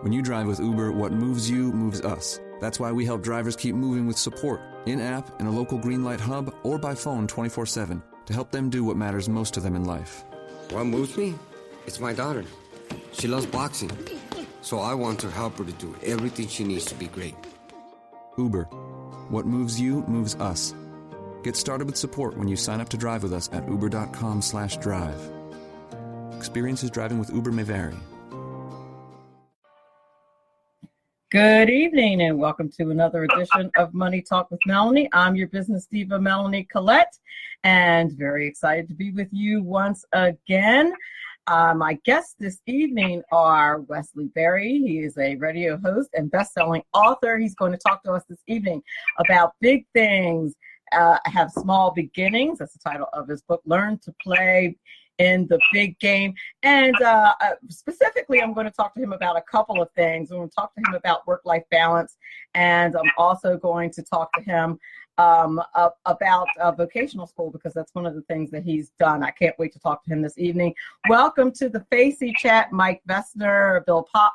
When you drive with Uber, what moves you moves us. That's why we help drivers keep moving with support, in-app, in a local green light hub, or by phone 24/7 to help them do what matters most to them in life. What moves me? It's my daughter. She loves boxing, so I want to help her to do everything she needs to be great. Uber. What moves you moves us. Get started with support when you sign up to drive with us at uber.com/drive. Experiences driving with Uber may vary. Good evening and welcome to another edition of Money Talk with Melanie. I'm your business diva, Melanie Collette, and very excited to be with you once again. My guests this evening are Wesley Berry. He is a radio host and best-selling author. He's going to talk to us this evening about big things, have small beginnings. That's the title of his book, Learn to Play in the Big Game. And specifically, I'm going to talk to him about a couple of things. I'm going to talk to him about work-life balance, and I'm also going to talk to him about vocational school, because that's one of the things that he's done. I can't wait to talk to him this evening. Welcome to the Facey Chat, Mike Vestner, Bill Poss,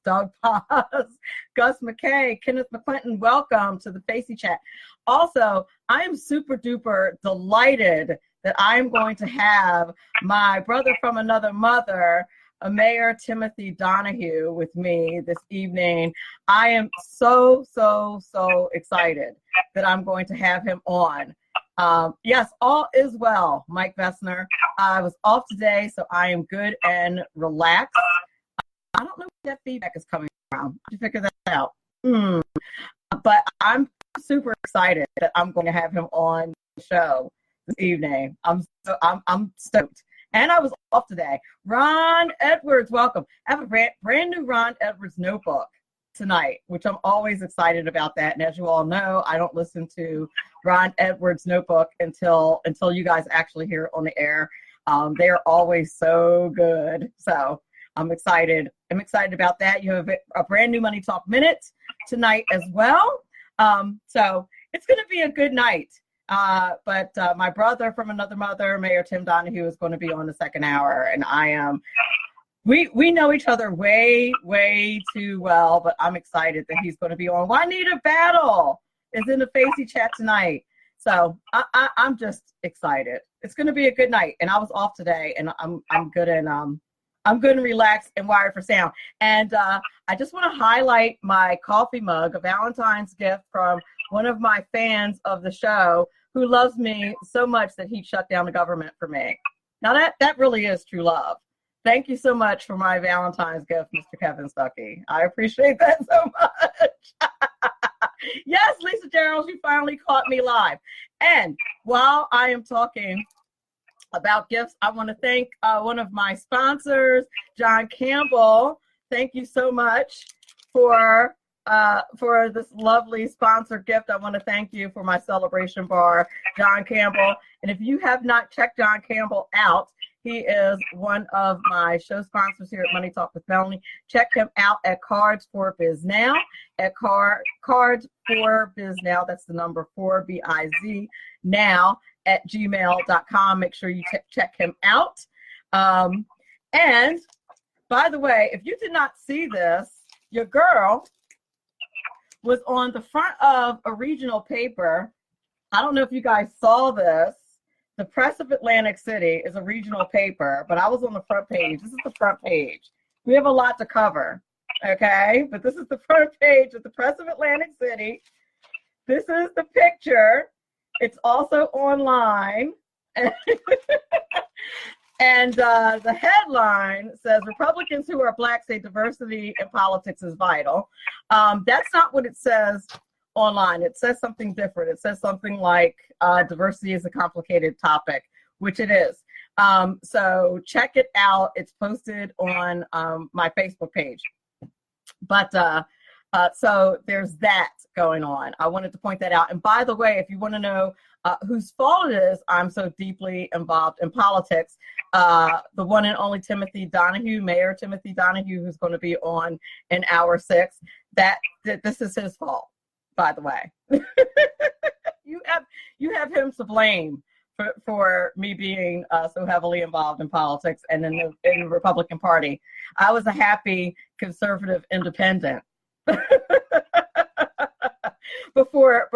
Doug Poss, Gus McKay, Kenneth McClinton. Welcome to the Facey Chat. Also, I am super duper delighted that I'm going to have my brother from another mother, Mayor Timothy Donohue, with me this evening. I am so excited that I'm going to have him on. Yes, all is well, Mike Vestner. I was off today, so I am good and relaxed. I don't know where that feedback is coming from. I have to figure that out. But I'm super excited that I'm going to have him on the show this evening. I'm stoked. And I was off today. Ron Edwards, welcome. I have a brand new Ron Edwards notebook tonight, which I'm always excited about that. And as you all know, I don't listen to Ron Edwards notebook until you guys actually hear it on the air. They are always so good. So I'm excited. I'm excited about that. You have a brand new Money Talk Minute tonight as well. So it's going to be a good night. But my brother from another mother, Mayor Tim Donohue, is going to be on the second hour, and I am. We know each other way too well, but I'm excited that he's going to be on. Juanita Battle is in the Facey Chat tonight, so I'm just excited. It's going to be a good night, and I was off today, and I'm good and relaxed and wired for sound. And I just want to highlight my coffee mug, a Valentine's gift from one of my fans of the show who loves me so much that he shut down the government for me. Now that really is true love. Thank you so much for my Valentine's gift, Mr. Kevin Stuckey. I appreciate that so much. Yes, Lisa Gerald, you finally caught me live. And while I am talking about gifts, I want to thank one of my sponsors, John Campbell. Thank you so much for this lovely sponsor gift. I want to thank you for my celebration bar, John Campbell. And if you have not checked John Campbell out, he is one of my show sponsors here at Money Talk with Melanie. Check him out at Cards for Biz Now, at Cards for Biz Now. That's the number 4 BIZ now at gmail.com. Make sure you check him out. And by the way, if you did not see this, your girl was on the front of a regional paper. I don't know if you guys saw this. The Press of Atlantic City is a regional paper, but I was on the front page. This is the front page. We have a lot to cover, okay? But this is the front page of the Press of Atlantic City. This is the picture. It's also online. And the headline says, Republicans who are Black say diversity in politics is vital. That's not what it says online. It says something different. It says something like diversity is a complicated topic, which it is. So check it out. It's posted on my Facebook page. But so there's that going on. I wanted to point that out. And by the way, if you want to know whose fault it is I'm so deeply involved in politics, the one and only Timothy Donohue, Mayor Timothy Donohue, who's going to be on in hour 6, that this is his fault, by the way. You have him to blame for me being so heavily involved in politics and in the Republican Party. I was a happy conservative independent before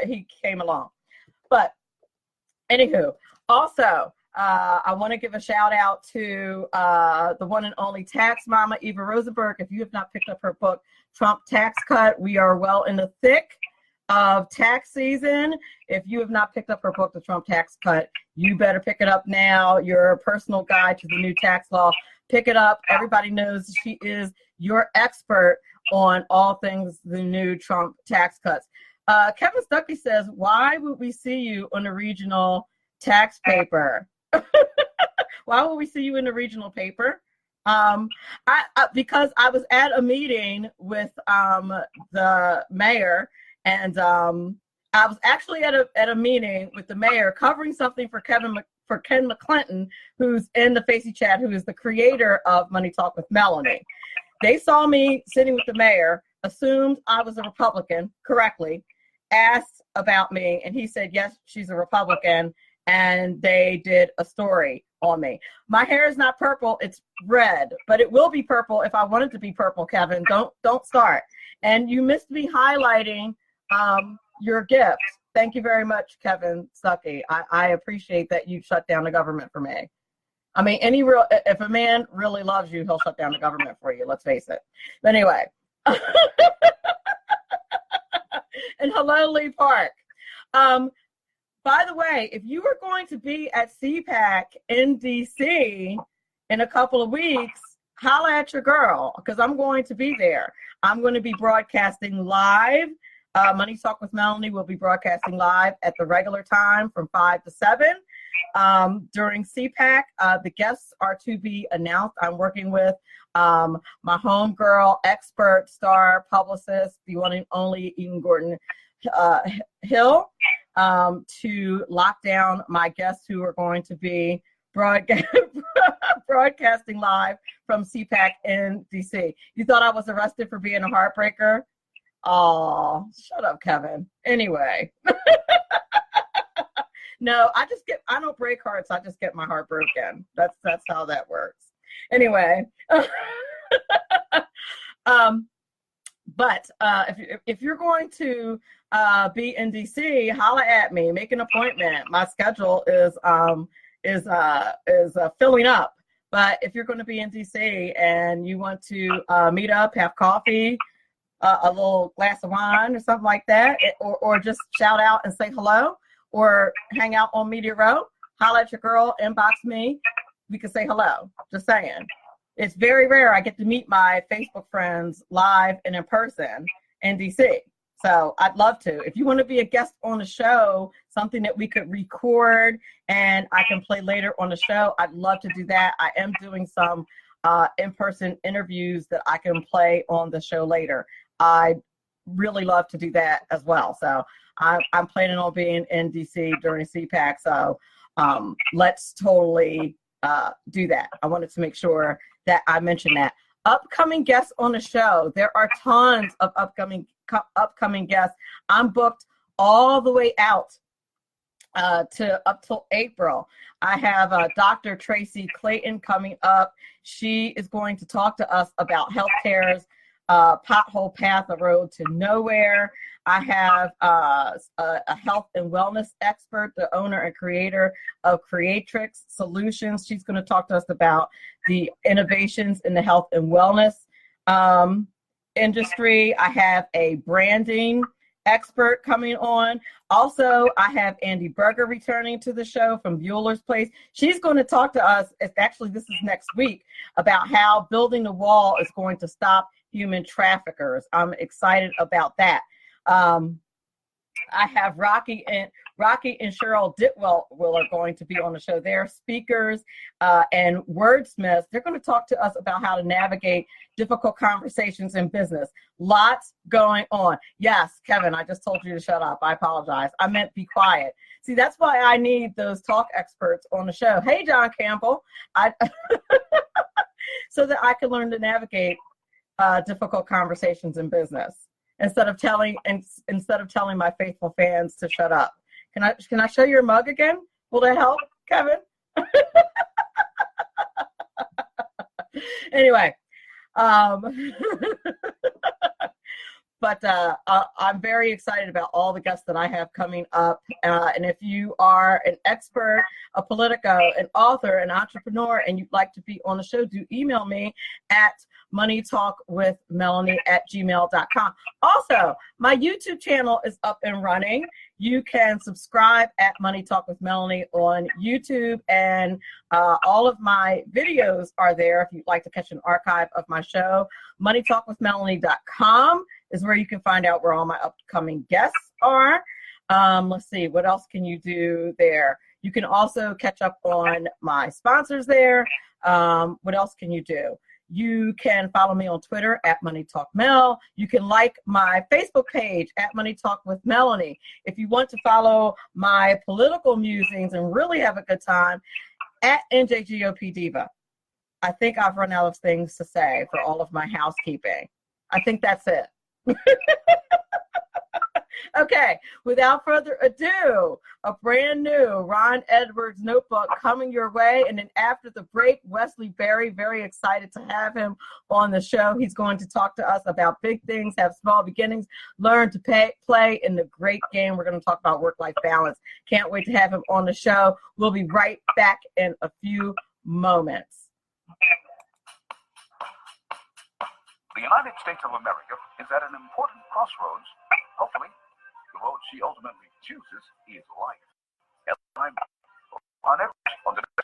he came along. But anywho, also, I want to give a shout out to the one and only tax mama, Eva Rosenberg. If you have not picked up her book, Trump Tax Cut, we are well in the thick of tax season. If you have not picked up her book, The Trump Tax Cut, you better pick it up now. Your personal guide to the new tax law. Pick it up. Everybody knows she is your expert on all things the new Trump tax cuts. Kevin Stuckey says, why would we see you on the regional tax paper? Why would we see you in the regional paper? Because I was at a meeting with the mayor, and I was actually at a meeting with the mayor covering something for Ken McClinton, who's in the Facey Chat, who is the creator of Money Talk with Melanie. They saw me sitting with the mayor, assumed I was a Republican correctly, asked about me, and he said, yes, she's a Republican, and they did a story on me. My hair is not purple, it's red, but it will be purple if I want it to be purple, Kevin. Don't start. And you missed me highlighting your gifts. Thank you very much, Kevin Stuckey. I appreciate that you shut down the government for me. I mean, if a man really loves you, he'll shut down the government for you. Let's face it. But anyway. And hello, Lee Park. By the way, if you are going to be at CPAC in DC in a couple of weeks, holla at your girl, because I'm going to be there. I'm going to be broadcasting live. Money Talk with Melanie will be broadcasting live at the regular time from 5 to 7. During CPAC, the guests are to be announced. I'm working with my homegirl, expert, star, publicist, the one and only Eden Gordon Hill, to lock down my guests who are going to be broadcasting live from CPAC in DC. You thought I was arrested for being a heartbreaker? Oh, shut up, Kevin. Anyway. No, I don't break hearts. I just get my heart broken. That's how that works. Anyway. But if you're going to be in DC, holla at me. Make an appointment. My schedule is filling up. But if you're going to be in DC and you want to meet up, have coffee, a little glass of wine or something like that, or just shout out and say hello, or hang out on Media Row, holla at your girl, inbox me. We can say hello. Just saying. It's very rare I get to meet my Facebook friends live and in person in DC. So I'd love to. If you want to be a guest on the show, something that we could record and I can play later on the show, I'd love to do that. I am doing some in-person interviews that I can play on the show later. I'd really love to do that as well. So I'm planning on being in DC during CPAC. So let's totally do that. I wanted to make sure that I mentioned that. Upcoming guests on the show. There are tons of upcoming guests. I'm booked all the way out to up till April. I have Dr. Tracy Clayton coming up. She is going to talk to us about healthcare's pothole path, a road to nowhere. I have a health and wellness expert, the owner and creator of Creatrix Solutions. She's going to talk to us about the innovations in the health and wellness industry. I have a branding expert coming on. Also, I have Andy Berger returning to the show from Bueller's Place. She's going to talk to us, actually this is next week, about how building the wall is going to stop human traffickers. I'm excited about that. I have Rocky and Cheryl Ditwell are going to be on the show. They're speakers and wordsmiths. They're going to talk to us about how to navigate difficult conversations in business. Lots going on. Yes, Kevin, I just told you to shut up. I apologize. I meant be quiet. See, that's why I need those talk experts on the show. Hey, John Campbell, so that I can learn to navigate difficult conversations in business instead of telling my faithful fans to shut up, Can I show your mug again? Will that help, Kevin? Anyway, but I'm very excited about all the guests that I have coming up. And if you are an expert, a Politico, an author, an entrepreneur, and you'd like to be on the show, do email me at moneytalkwithmelanie@gmail.com. Also, my YouTube channel is up and running. You can subscribe at Money Talk with Melanie on YouTube, and all of my videos are there if you'd like to catch an archive of my show. MoneyTalkWithMelanie.com is where you can find out where all my upcoming guests are. Let's see, what else can you do there? You can also catch up on my sponsors there. What else can you do? You can follow me on Twitter at Money Talk Mel. You can like my Facebook page at Money Talk with Melanie. If you want to follow my political musings and really have a good time, at NJGOP Diva. I think I've run out of things to say for all of my housekeeping. I think that's it. Okay, without further ado, a brand new Ron Edwards notebook coming your way. And then after the break, Wesley Berry, very excited to have him on the show. He's going to talk to us about big things, have small beginnings, learn to play in the great game. We're going to talk about work-life balance. Can't wait to have him on the show. We'll be right back in a few moments. The United States of America is at an important crossroads. Hopefully, the road she ultimately chooses is life. I'm on the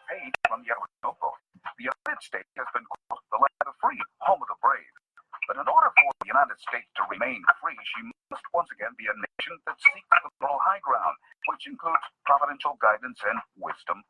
page from the Edwards notebook. The United States has been called the land of the free, home of the brave. But in order for the United States to remain free, she must once again be a nation that seeks the moral high ground, which includes providential guidance and wisdom.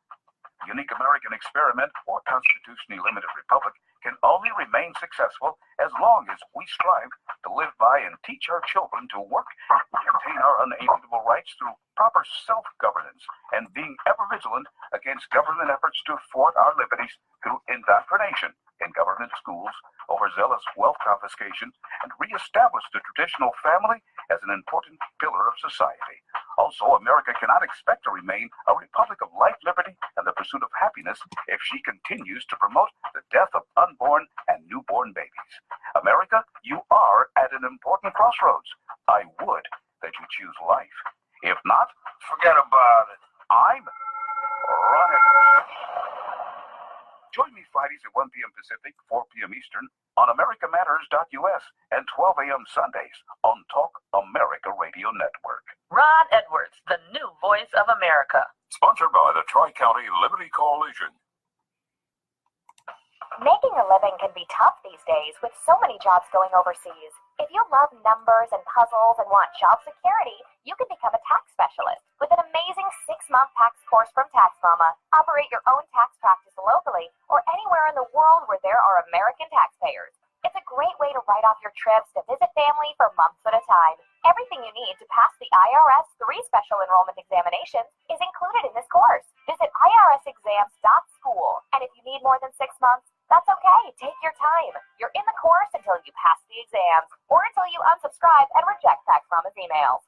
The unique American experiment, or constitutionally limited republic, can only remain successful as long as we strive to live by and teach our children to work and maintain our unalienable rights through proper self-governance and being ever vigilant against government efforts to thwart our liberties through indoctrination in government schools, overzealous wealth confiscation, and reestablish the traditional family as an important pillar of society. Also, America cannot expect to remain a republic of life, liberty, and the pursuit of happiness if she continues to promote the death of unborn and newborn babies. America, you are at an important crossroads. I would that you choose life. If not, forget about it. I'm Ron Edwards. Join me Fridays at 1 p.m. Pacific, 4 p.m. Eastern on AmericaMatters.us and 12 a.m. Sundays on Talk America Radio Network. Ron Edwards, the new voice of America. Sponsored by the Tri-County Liberty Coalition. Making a living can be tough these days with so many jobs going overseas. If you love numbers and puzzles and want job security, you can become a tax specialist with an amazing 6-month tax course from Tax Mama. Operate your own tax practice locally or anywhere in the world where there are American taxpayers. It's a great way to write off your trips to visit family for months at a time. Everything you need to pass the IRS 3 special enrollment examinations is included in this course. Visit irsexams.school. And if you need more than 6 months, that's okay. Take your time. You're in the course until you pass the exams or until you unsubscribe and reject Tax Mama's emails.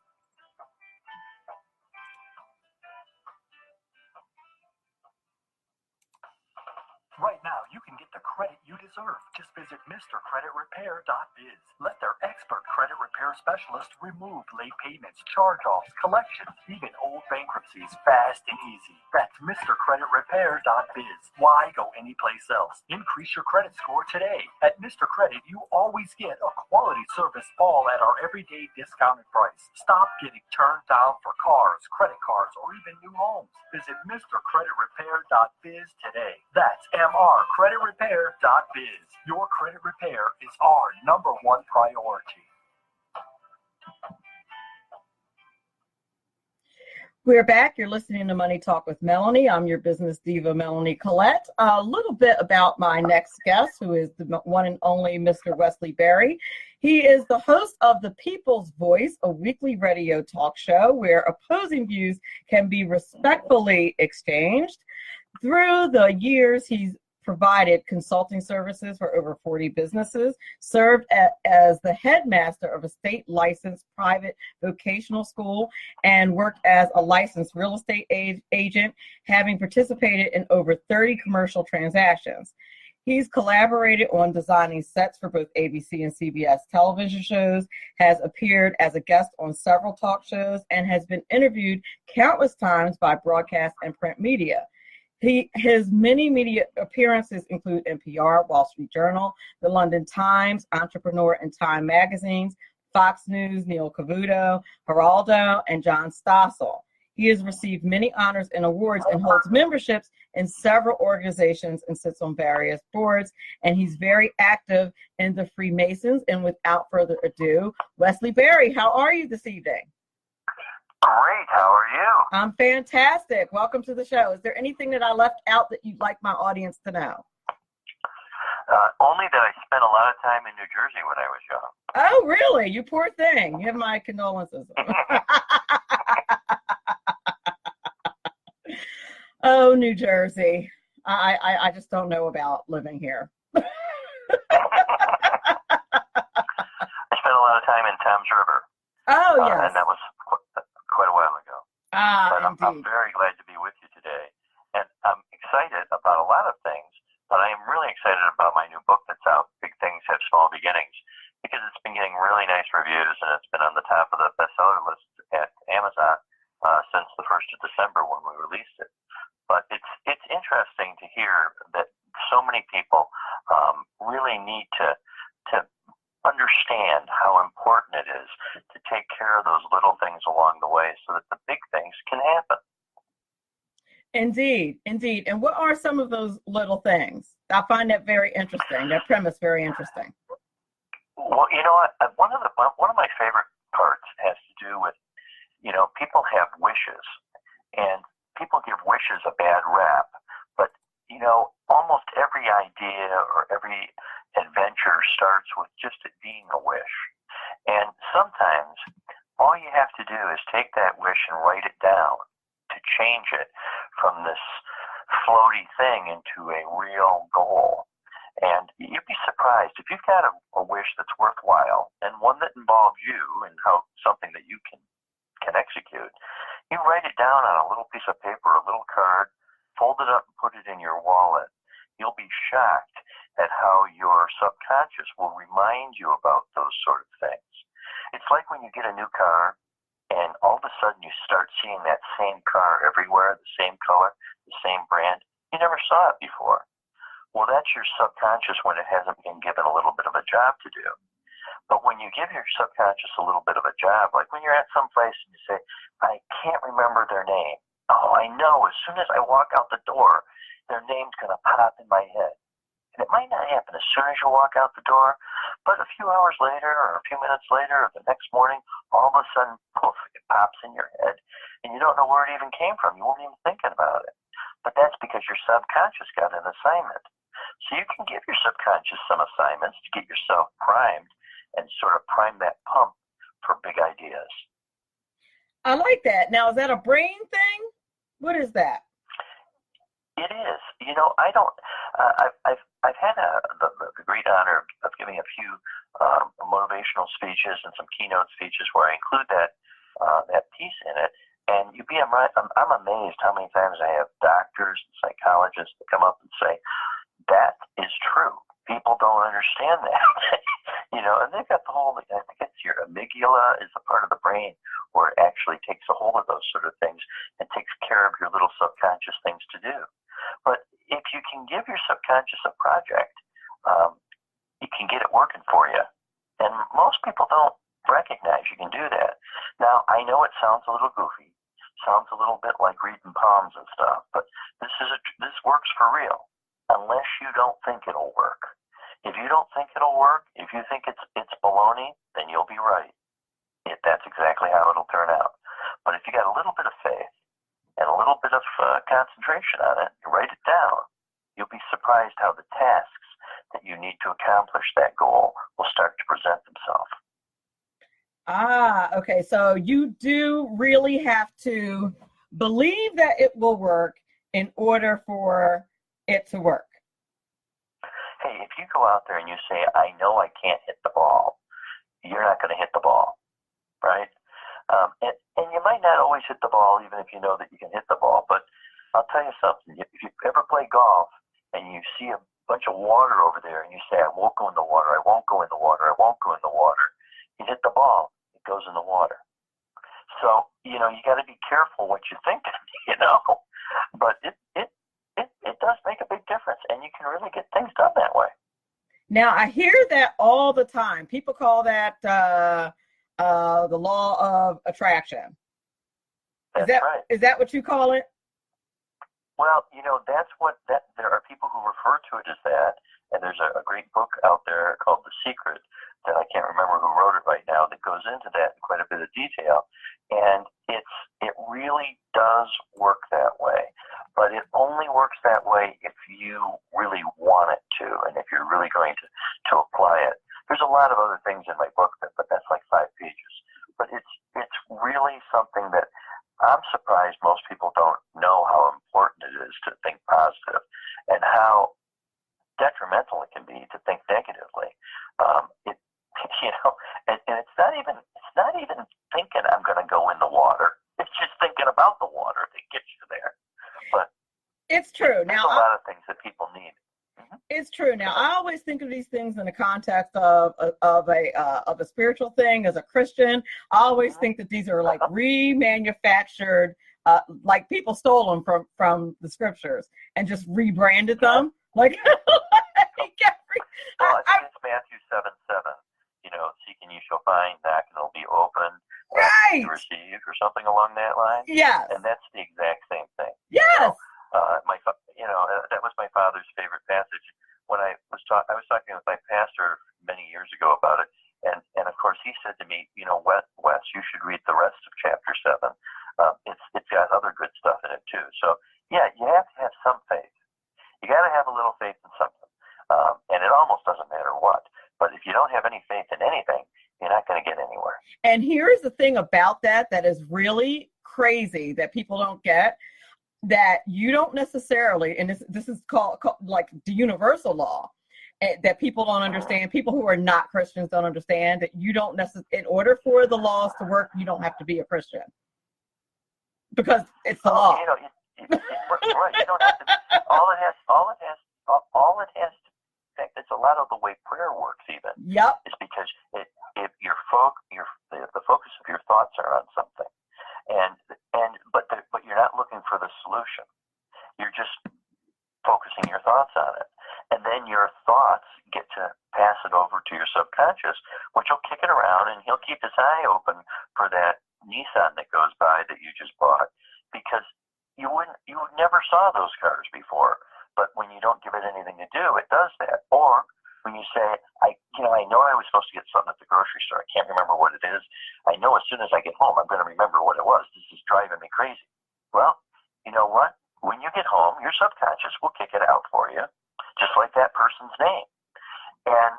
Right now, you can get the credit you deserve. Just visit MrCreditRepair.biz. Let their expert credit repair specialist remove late payments, charge-offs, collections, even old bankruptcies fast and easy. That's MrCreditRepair.biz. Why go anyplace else? Increase your credit score today. At Mr. Credit, you always get a quality service all at our everyday discounted price. Stop getting turned down for cars, credit cards, or even new homes. Visit MrCreditRepair.biz today. That's MrCreditRepair.biz. Your credit repair is our #1 priority. We're back. You're listening to Money Talk with Melanie. I'm your business diva, Melanie Collette. A little bit about my next guest, who is the one and only Mr. Wesley Berry. He is the host of The People's Voice, a weekly radio talk show where opposing views can be respectfully exchanged. Through the years, he's provided consulting services for over 40 businesses, served as the headmaster of a state-licensed private vocational school, and worked as a licensed real estate agent, having participated in over 30 commercial transactions. He's collaborated on designing sets for both ABC and CBS television shows, has appeared as a guest on several talk shows, and has been interviewed countless times by broadcast and print media. His many media appearances include NPR, Wall Street Journal, the London Times, Entrepreneur, and Time magazines, Fox News, Neil Cavuto, Geraldo, and John Stossel. He has received many honors and awards and holds memberships in several organizations and sits on various boards. And he's very active in the Freemasons. And without further ado, Wesley Berry, how are you this evening? Great. How are you? I'm fantastic. Welcome to the show. Is there anything that I left out that you'd like my audience to know? Only that I spent a lot of time in New Jersey when I was young. Oh, really? You poor thing. You have my condolences. Oh, New Jersey. I just don't know about living here. I spent a lot of time in Thames River. Oh, yes. And that was quite a while ago. But I'm Indeed. very glad to be with you today. And I'm excited about a lot of things, but I am really excited about my new book that's out, Big Things Have Small Beginnings, because it's been getting really nice reviews, and it's been on the top of the bestseller list at Amazon since the 1st of December when we released it. But it's interesting to hear that so many people really need to understand how important it is to take care of those little things along the way so that the big things can happen. Indeed, indeed. And what are some of those little things? I find that very interesting, that premise very interesting. Well, you know what? One of my favorite parts has to do with, people have wishes, and people give wishes a bad rap, but, almost every idea or every adventure starts with just it being a wish. And sometimes all you have to do is take that wish and write it down to change it from this floaty thing into a real goal. And you'd be surprised if you've got a wish that's worthwhile and one that involves you and something that you can execute. You write it down on a little piece of paper, a little card, fold it up and put it in your wallet. You'll be shocked at how your subconscious will remind you about those sort of things. It's like when you get a new car and all of a sudden you start seeing that same car everywhere, the same color, the same brand. You never saw it before. Well, that's your subconscious when it hasn't been given a little bit of a job to do. But when you give your subconscious a little bit of a job, like when you're at some place and you say, I can't remember their name. Oh, I know. As soon as I walk out the door, their name's going to pop in my head. And it might not happen as soon as you walk out the door, but a few hours later or a few minutes later or the next morning, all of a sudden, poof, it pops in your head. And you don't know where it even came from. You weren't even thinking about it. But that's because your subconscious got an assignment. So you can give your subconscious some assignments to get yourself primed and sort of prime that pump for big ideas. I like that. Now, is that a brain thing? What is that? It is. I've had the great honor of giving a few motivational speeches and some keynote speeches where I include that piece in it. And I'm amazed how many times I have doctors and psychologists that come up and say, that is true. People don't understand that. And they've got the whole, I think it's your amygdala is the part of the brain where it actually takes a hold of those sort of things and takes care of your little subconscious things to do. But if you can give your subconscious a project, you can get it working for you. And most people don't recognize you can do that. Now, I know it sounds a little goofy, sounds a little bit like reading palms and stuff, but this works for real, unless you don't think it'll work. If you don't think it'll work, if you think it's baloney, then you'll be right. That's exactly how it'll turn out. But if you got a little bit of faith and a little bit of concentration on it, you write it down, you'll be surprised how the tasks that you need to accomplish that goal will start to present themselves. Okay. So you do really have to believe that it will work in order for it to work. if you go out there and you say, I know I can't hit the ball, you're not going to hit the ball, right? And you might not always hit the ball, even if you know that you can hit the ball. But I'll tell you something. If you ever play golf and you see a bunch of water over there and you say, I won't go in the water, I won't go in the water, I won't go in the water, you hit the ball, it goes in the water. So, you got to be careful what you think, But it does make a big difference, and you can really get things done that way. Now, I hear that all the time. People call that the law of attraction. That's right. Is that what you call it? Well, there are people who refer to it as that, and there's a great book out there called The Secret that I can't remember who wrote it right now that goes into that in quite a bit of detail, and it really does work that way, but it only works that way if you really want it to, and if you're really going to apply it. There's a lot of other things in my book, but that's like 5 pages, but it's really something that I'm surprised most people don't know how important it is to think positive and how detrimental it can be to think negatively. And it's not even thinking I'm going to go in the water. It's just thinking about the water that gets you there. But it's true. There's a lot of things that people need. Mm-hmm. It's true. Now, I always think of these things in the context of a spiritual thing. As a Christian, I always think that these are like remanufactured, like people stole them from the scriptures and just rebranded them. Like, I think it's Matthew 7:7. Seek and you shall find, knock and it'll be open, right? To receive, or something along that line. Yes. And that's the exact same thing. Yes. That was my father's favorite passage. When I was talking with my pastor many years ago about it, and of course he said to me, Wes, you should read the rest of chapter 7. It's got other good stuff in it too. So yeah, you have to have some faith. You got to have a little faith in something, and it almost doesn't matter what. But if you don't have any faith in anything, you're not going to get anywhere. And here's the thing about that is really crazy that people don't get, that you don't necessarily, and this is called like the universal law, that people don't understand. People who are not Christians don't understand that you don't necessarily, in order for the laws to work, you don't have to be a Christian, because it's the law. Right. You don't have to. All it has to. In fact, it's a lot of the way prayer works. Even. Yep. Is because if the focus of your thoughts are on something, but you're not looking for the solution. You're just focusing your thoughts on it, and then your thoughts get to pass it over to your subconscious, which will kick it around, and he'll keep his eye open for that Nissan that goes by that you just bought, because you never saw those cars before. But when you don't give it anything to do, it does that. Or when you say, I know I was supposed to get something at the grocery store. I can't remember what it is. I know as soon as I get home, I'm going to remember what it was. This is driving me crazy. Well, you know what? When you get home, your subconscious will kick it out for you, just like that person's name. And,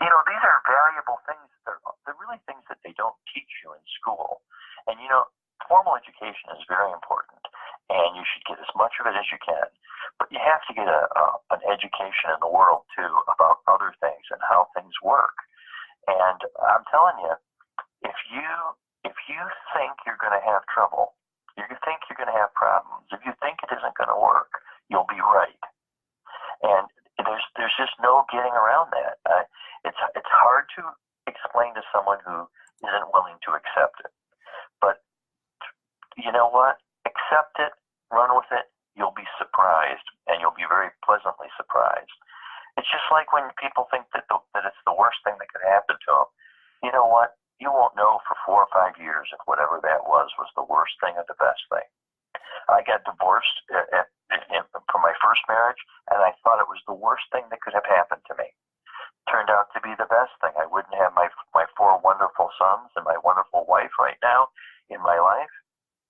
these are valuable things. They're really things that they don't teach you in school. And, formal education is very important, and you should get as much of it as you can. But you have to get an education in the world, too, about other things and how things work. And I'm telling you, if you think you're going to have trouble, you think you're going to have problems, if you think it isn't going to work, you'll be right. And there's just no getting around that. It's hard to explain to someone who isn't willing to accept it. But you know what? Accept it, run with it. You'll be surprised, and you'll be very pleasantly surprised. It's just like when people think that it's the worst thing that could happen to them. You know what? You won't know for 4 or 5 years if whatever that was the worst thing or the best thing. I got divorced from my first marriage, and I thought it was the worst thing that could have happened to me. Turned out to be the best thing. I wouldn't have my 4 wonderful sons and my wonderful wife right now in my life.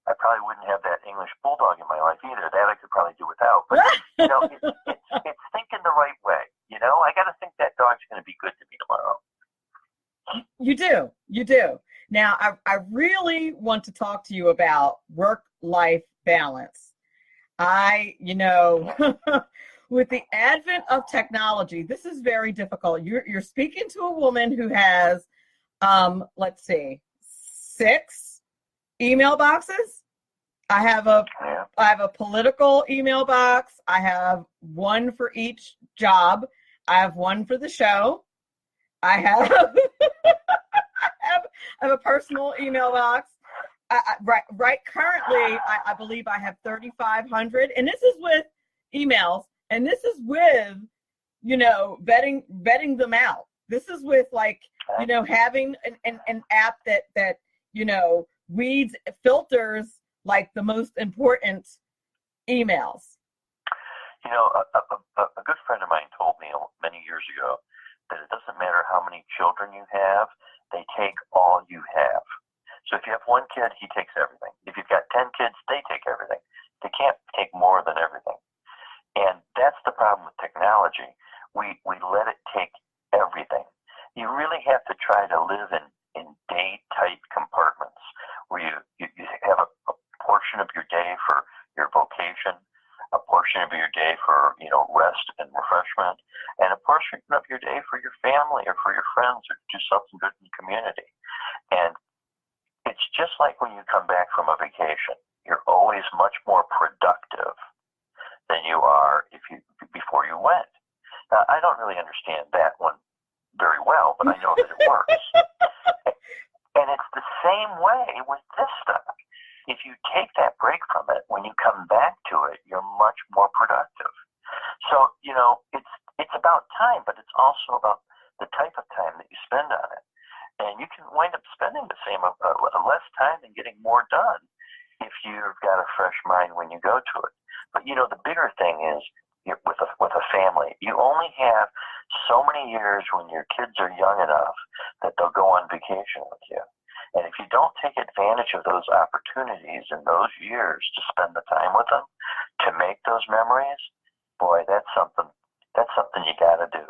I probably wouldn't have that English bulldog in my life either. That I could probably do without. But, it's thinking the right way. I got to think that dog's going to be good to me tomorrow. You do. Now, I really want to talk to you about work-life balance. with the advent of technology, this is very difficult. You're speaking to a woman who has, let's see, 6 email boxes. I have a political have box. I have one for each job. I have one for the show. I have I have a personal email box. Right. Currently, I believe I have 3,500, and this is with emails, and this is with, vetting them out. This is with having an app that weeds, filters like the most important emails. A good friend of mine told me many years ago that it doesn't matter how many children you have, they take all you have. So if you have one kid, he takes everything. If you've got 10 kids, they take everything. They can't take more than everything. And that's the problem with technology. We let it take everything. You really have to try to live in day-tight compartments where you have a portion of your day for your vocation, a portion of your day for rest and refreshment, and a portion of your day for your family or for your friends or do something good in the community. And it's just like when you come back from a vacation. You're always much more productive than you are before you went. Now, I don't really understand that one very well, but I know that it works. And it's the same way with this stuff. If you take that break from it, when you come back to it, you're much more productive. So, it's about time, but it's also about the type of time that you spend on it. And you can wind up spending the same, less time and getting more done if you've got a fresh mind when you go to it. But, the bigger thing is with a family, you only have so many years when your kids are young enough that they'll go on vacation with you. And if you don't take advantage of those opportunities in those years to spend the time with them, to make those memories, boy, that's something you got to do.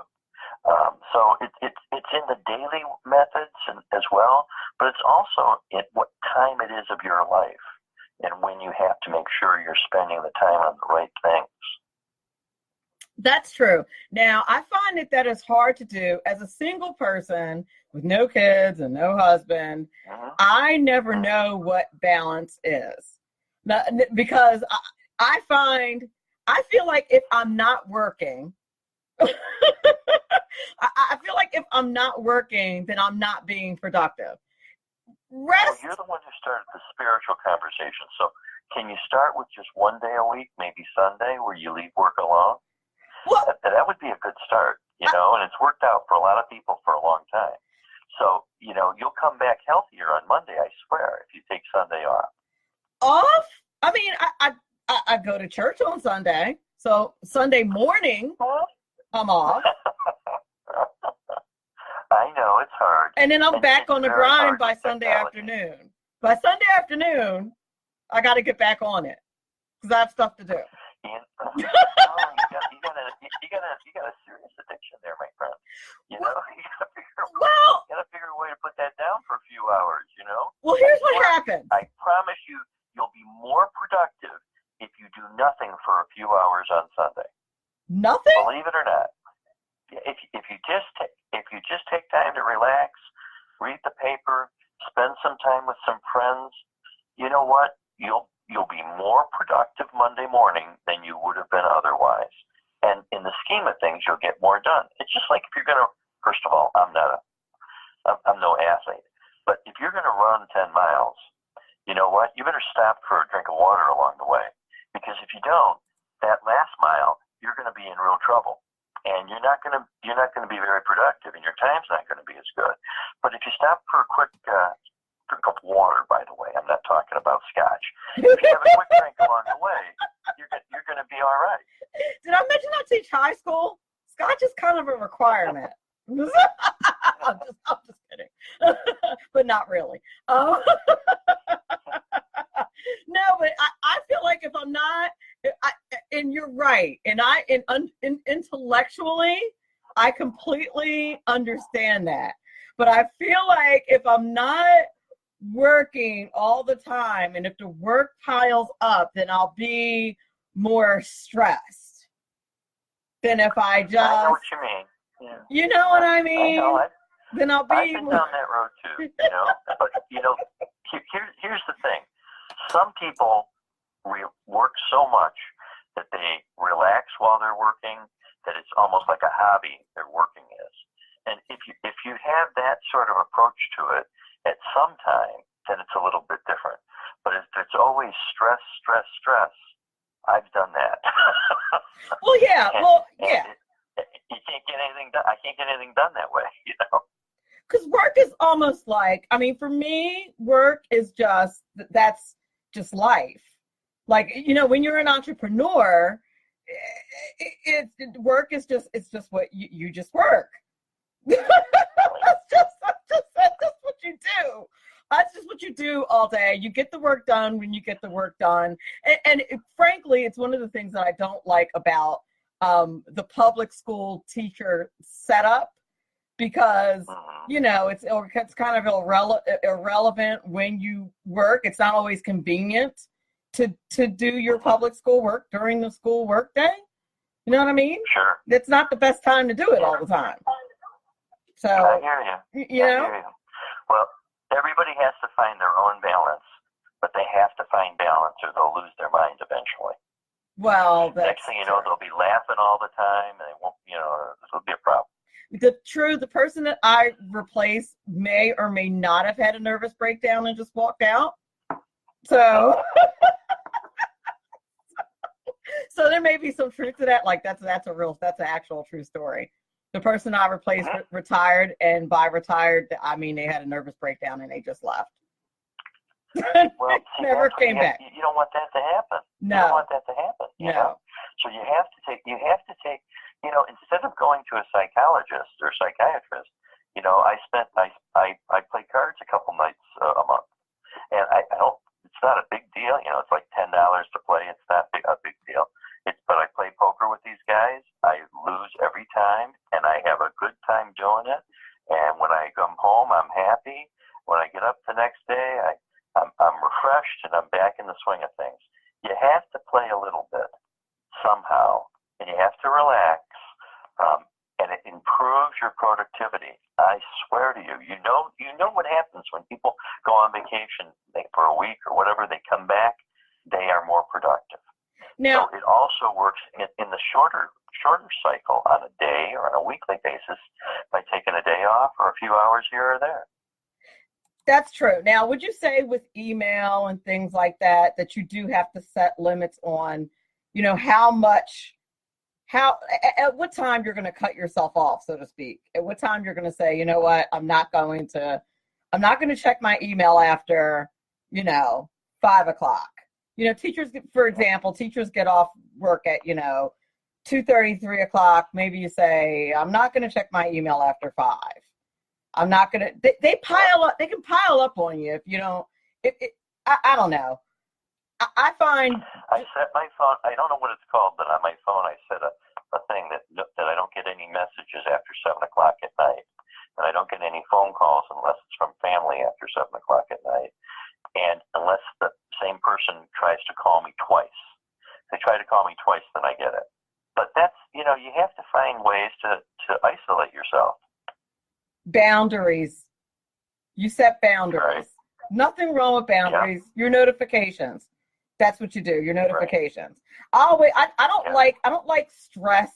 So it's in the daily methods as well, but it's also in what time it is of your life and when you have to make sure you're spending the time on the right things. That's true. Now, I find that is hard to do as a single person with no kids and no husband. Mm-hmm. I never know what balance is. Because I feel like if I'm not working, I feel like if I'm not working, then I'm not being productive. Well, you're the one who started the spiritual conversation. So can you start with just one day a week, maybe Sunday, where you leave work alone? Well, that would be a good start, and it's worked out for a lot of people for a long time. So, you'll come back healthier on Monday, I swear, if you take Sunday off. Off? I mean, I go to church on Sunday. So Sunday morning, I'm off. I know, it's hard. And then I'm back on the grind by Sunday afternoon. By Sunday afternoon, I got to get back on it because I have stuff to do. You got a serious addiction there, my friend. You gotta figure a way to put that down for a few hours. Well, here's what happened. I promise you'll be more productive if you do nothing for a few hours on Sunday. Nothing? Believe it or not. If you just take time to relax, read the paper, spend some time with some friends, you know what? You'll be more productive Monday morning than you would have been otherwise. And in the scheme of things, you'll get more done. It's just like if you're going to, first of all, I'm no athlete, but if you're going to run 10 miles, you know what? You better stop for a drink of water along the way. Because if you don't, that last mile, you're going to be in real trouble. And you're not going to be very productive, and your time's not going to be as good. But if you stop for a quick drink of water, by the way, I'm not talking about scotch. If you have a quick drink along the way, you're going to be all right. Did I mention I teach high school? Scotch is kind of a requirement. I'm just kidding, but not really. No, but I feel like if I'm not, and you're right, and intellectually, I completely understand that. But I feel like if I'm not working all the time, and if the work piles up, then I'll be more stressed. than if I just. I know what you mean. Yeah. You know what I mean? I know. Then I'll be. I've been down that road too. But here's the thing. Some people work so much that they relax while they're working that it's almost like a hobby their working is. And if you have that sort of approach to it at some time, then it's a little bit different. But if it's always stress, I've done that. Well, yeah. You can't get anything done. I can't get anything done that way, Because work is almost like, I mean, for me, work is that's just life. Like, when you're an entrepreneur, work is just what you just work. That's just what you do. That's just what you do all day. You get the work done when you get the work done. And frankly, it's one of the things that I don't like about the public school teacher setup, because, it's kind of irrelevant when you work. It's not always convenient to do your public school work during the school work day. You know what I mean? Sure. It's not the best time to do it all the time. So, I hear you. Well, everybody has to find their own balance, but they have to find balance or they'll lose their mind eventually. Well, next thing you know, they'll be laughing all the time, and they won't. This will be a problem. The person that I replaced may or may not have had a nervous breakdown and just walked out. So, so there may be some truth to that. Like that's an actual true story. The person I replaced retired, and by retired, I mean they had a nervous breakdown and they just left. Well, never came back. You don't want that to happen. No. You don't want that to happen. You know? So you have to take, instead of going to a psychologist or psychiatrist, I play cards a couple nights a month. And I don't, it's not a big deal. It's like $10 to play. It's not a big deal. But I play poker with these guys. I lose every time, and I have a good time doing it. And when I come home, I'm happy. When I get up the next day, I'm refreshed, and I'm back in the swing of things. You have to play a little bit somehow, and you have to relax, and it improves your productivity. I swear to you. You know what happens when people go on vacation for a week or whatever. They come back, they are more productive. Now, so it also works in the shorter cycle on a day or on a weekly basis by taking a day off or a few hours here or there. That's true. Now, would you say with email and things like that you do have to set limits on, at what time you're going to cut yourself off, so to speak? At what time you're going to say, you know what, I'm not going to check my email after, 5:00. Teachers, for example, get off work at, 2:30, 3:00. Maybe you say, I'm not going to check my email after 5. I'm not going to, they pile up, they can pile up on you if you don't, I don't know. I find. I set my phone, I don't know what it's called, but on my phone I set a thing that I don't get any messages after 7:00 at night. And I don't get any phone calls unless it's from family after 7:00 at night. And unless the same person tries to call me twice. If they try to call me twice, then I get it. But that's, you have to find ways to isolate yourself. Boundaries. You set boundaries. Right. Nothing wrong with boundaries. Yeah. Your notifications. That's what you do. Your notifications. Right. I don't like stress.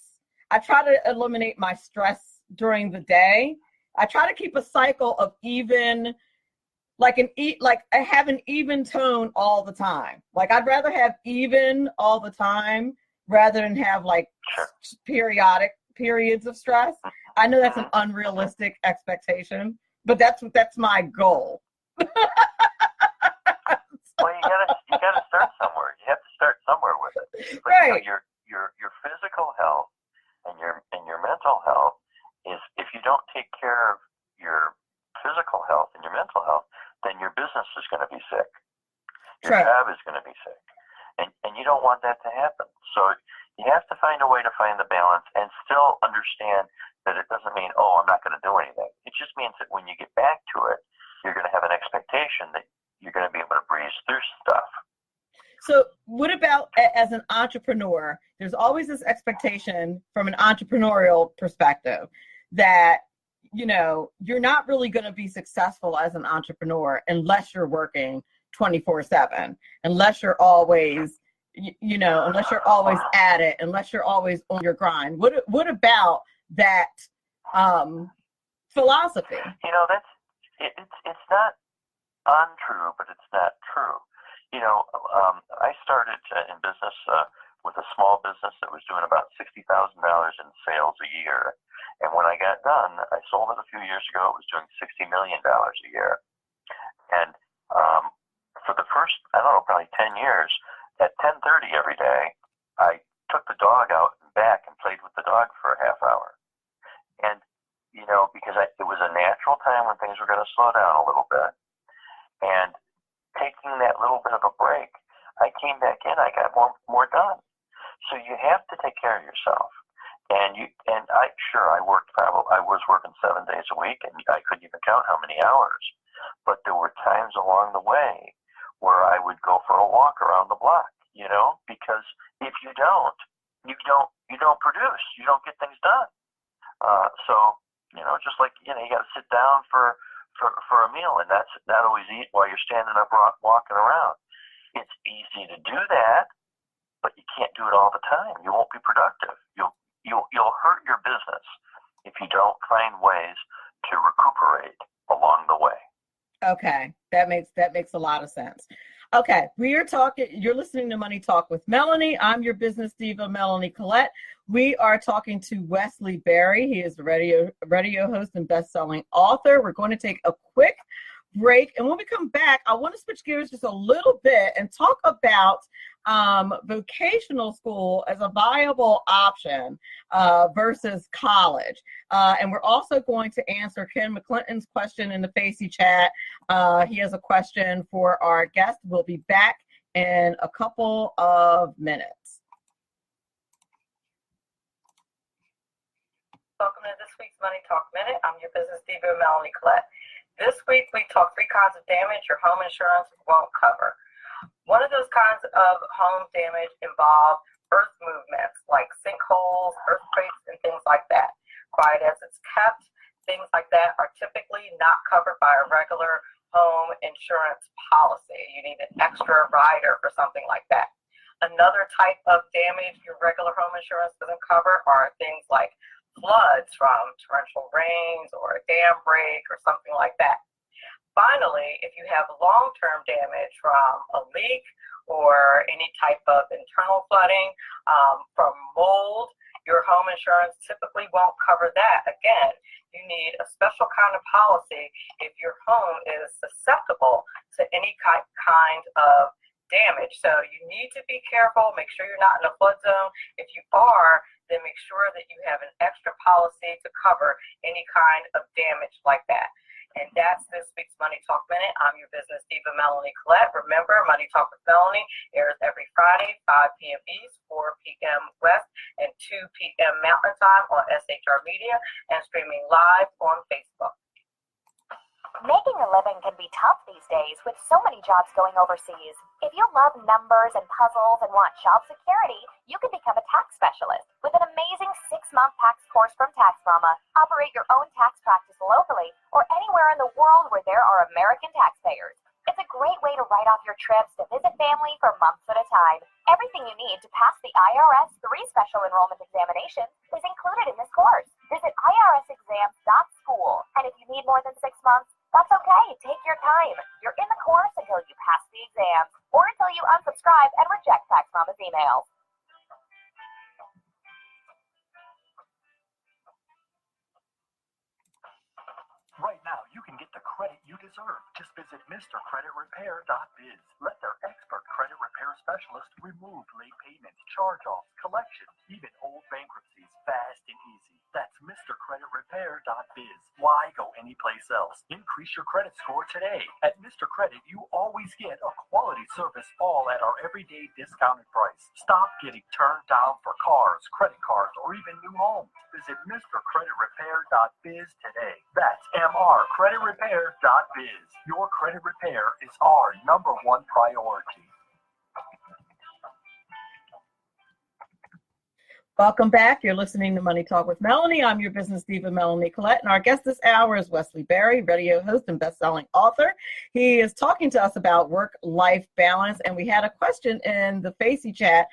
I try to eliminate my stress during the day. I try to keep a cycle of even, I have an even tone all the time. Like I'd rather have even all the time rather than have periodic periods of stress. I know that's an unrealistic expectation, but that's my goal. Well, you gotta start somewhere. You have to start somewhere with it. But, right. Your physical health and your mental health is, if you don't take care of your physical health and your mental health, then your business is going to be sick. Your job is going to be sick. And you don't want that to happen. So you have to find a way to find the balance and still understand that it doesn't mean, I'm not going to do anything. It just means that when you get back to it, you're going to have an expectation that you're going to be able to breeze through stuff. So what about as an entrepreneur, there's always this expectation from an entrepreneurial perspective that, you're not really going to be successful as an entrepreneur unless you're working 24/7, unless you're always, unless you're always at it, unless you're always on your grind. What about that philosophy? It's not untrue, but it's not true. I started in business with a small business that was doing about $60,000 in sales a year. And when I got done, I sold it a few years ago. It was doing $60 million a year. And for the first, probably 10 years, at 10:30 every day, I took the dog out and back and played with the dog for a half hour. And, because it was a natural time when things were going to slow down a little bit. And taking that little bit of a break, I came back in, I got more done. So you have to take care of yourself. And I was working 7 days a week, and I couldn't even count how many hours. But there were times along the way where I would go for a walk around the block, because if you don't produce, you don't get things done. So, just like, you got to sit down for a meal, and that's not always eat while you're standing up walking around. It's easy to do that, but you can't do it all the time. You won't be productive. You'll hurt your business if you don't find ways to recuperate along the way. Okay, that makes a lot of sense. Okay, you're listening to Money Talk with Melanie. I'm your business diva, Melanie Collette. We are talking to Wesley Berry. He is the radio host and best-selling author. We're going to take a quick break, and when we come back, I want to switch gears just a little bit and talk about vocational school as a viable option versus college. And we're also going to answer Ken McClinton's question in the Facey chat. He has a question for our guest. We'll be back in a couple of minutes. Welcome to this week's Money Talk Minute. I'm your business diva, Melanie Collette. This week, we talk 3 kinds of damage your home insurance won't cover. One of those kinds of home damage involve earth movements like sinkholes, earthquakes, and things like that. Quiet as it's kept, things like that are typically not covered by a regular home insurance policy. You need an extra rider for something like that. Another type of damage your regular home insurance doesn't cover are things like floods from torrential rains or a dam break or something like that. Finally, if you have long-term damage from a leak or any type of internal flooding from mold, your home insurance typically won't cover that. Again, you need a special kind of policy if your home is susceptible to any kind of damage. So you need to be careful. Make sure you're not in a flood zone. If you are, then make sure that you have an extra policy to cover any kind of damage like that. And that's this week's Money Talk Minute. I'm your business diva, Melanie Collette. Remember, Money Talk with Melanie airs every Friday, 5 p.m. East, 4 p.m. West, and 2 p.m. Mountain Time on SHR Media and streaming live on Facebook. Making a living can be tough these days with so many jobs going overseas. If you love numbers and puzzles and want job security, you can become a tax specialist with an amazing 6-month tax course from Tax Mama. Operate your own tax practice locally or anywhere in the world where there are American taxpayers. It's a great way to write off your trips to visit family for months at a time. Everything you need to pass the IRS 3 special enrollment examinations is included in this course. Visit irsexams.school, and if you need more than 6 months, that's okay. Take your time. You're in the course until you pass the exams or until you unsubscribe and reject Tax Mama's emails. Right now, you can get the credit you deserve. Just visit MrCreditRepair.biz. Let their expert credit repair specialist remove late payments, charge-offs, collections, even old bankruptcies fast and easy. That's MrCreditRepair.biz. Why go anyplace else? Increase your credit score today. At Mr. Credit, you always get a quality service, all at our everyday discounted price. Stop getting turned down for cars, credit cards, or even new homes. Visit MrCreditRepair.biz today. That's MrCreditRepair.biz. Your credit repair is our #1 priority. Welcome back. You're listening to Money Talk with Melanie. I'm your business diva, Melanie Collette, and our guest this hour is Wesley Berry, radio host and best-selling author. He is talking to us about work-life balance, and we had a question in the Facey chat.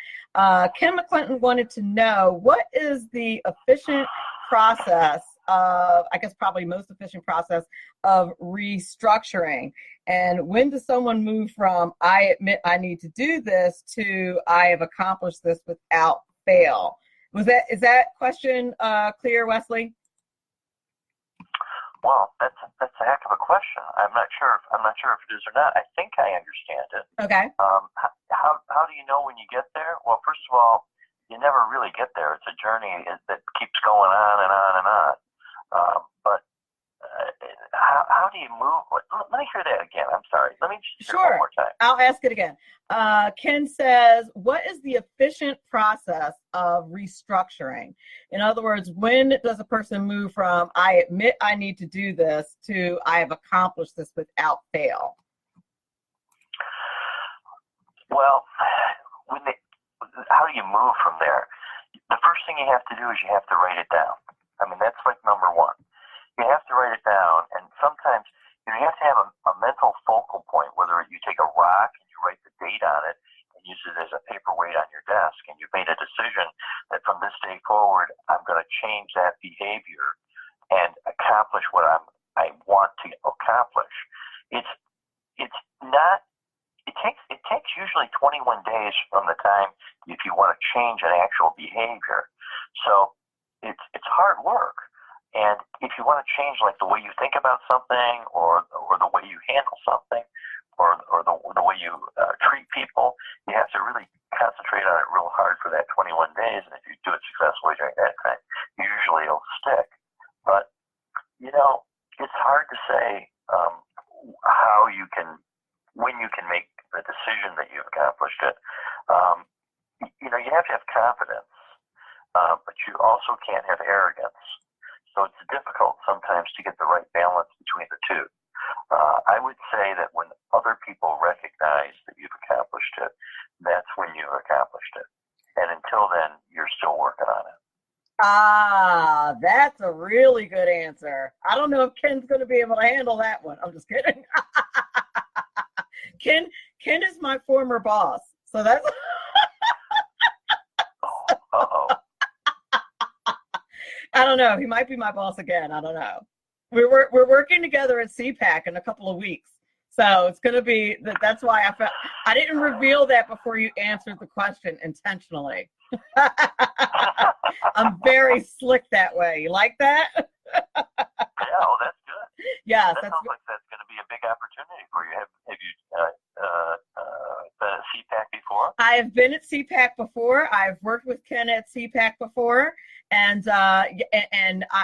Kim McClinton wanted to know, what is the efficient process of, I guess probably most efficient process of restructuring? And when does someone move from, I admit I need to do this, to I have accomplished this without fail? Is that question clear, Wesley? Well, that's a heck of a question. I'm not sure if it is or not. I think I understand it. Okay. How do you know when you get there? Well, first of all, you never really get there. It's a journey that keeps going on and on and on. But how do you move? Let me hear that again. I'm sorry. Let me just hear it one more time. I'll ask it again. Ken says, what is the efficient process of restructuring? In other words, when does a person move from I admit I need to do this to I have accomplished this without fail? Well, how do you move from there? The first thing you have to do is you have to write it down. I mean, that's like number one. You have to write it down, and sometimes you have to have a mental focal point, whether you take a rock and you write the date on it and use it as a paperweight on your desk, and you've made a decision that from this day forward, I'm going to change that behavior and accomplish what I want to accomplish. It takes usually 21 days from the time if you want to change an actual behavior. So it's hard work. And if you want to change, like, the way you think about something, or the way you handle something, or the way you treat people, you have to really concentrate on it real hard for that 21 days. And if you do it successfully during that time, usually it'll stick. But, it's hard to say when you can make the decision that you've accomplished it. You have to have confidence, but you also can't have arrogance. So it's difficult sometimes to get the right balance between the two. I would say that when other people recognize that you've accomplished it, that's when you've accomplished it. And until then, you're still working on it. Ah, that's a really good answer. I don't know if Ken's going to be able to handle that one. I'm just kidding. Ken is my former boss. So that's... Uh-oh. I don't know. He might be my boss again. I don't know. We're working together at CPAC in a couple of weeks. So it's going to be, that's why I didn't reveal that before you answered the question intentionally. I'm very slick that way. You like that? Yeah, well, that's good. Yes. That sounds like that's going to be a big opportunity for you. Have you been at CPAC before? I have been at CPAC before. I've worked with Ken at CPAC before. And I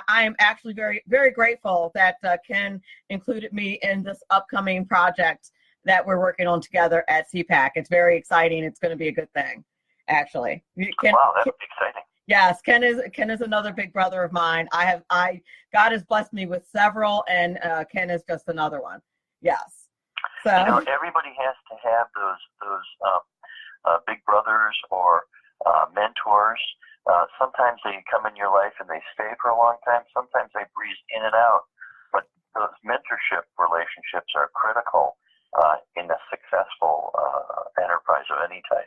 am actually very, very grateful that Ken included me in this upcoming project that we're working on together at CPAC. It's very exciting. It's going to be a good thing, actually. Wow, that's exciting. Yes, Ken is another big brother of mine. God has blessed me with several, and Ken is just another one. Yes. So everybody has to have those big brothers or mentors. Sometimes they come in your life and they stay for a long time. Sometimes they breeze in and out. But those mentorship relationships are critical in a successful enterprise of any type.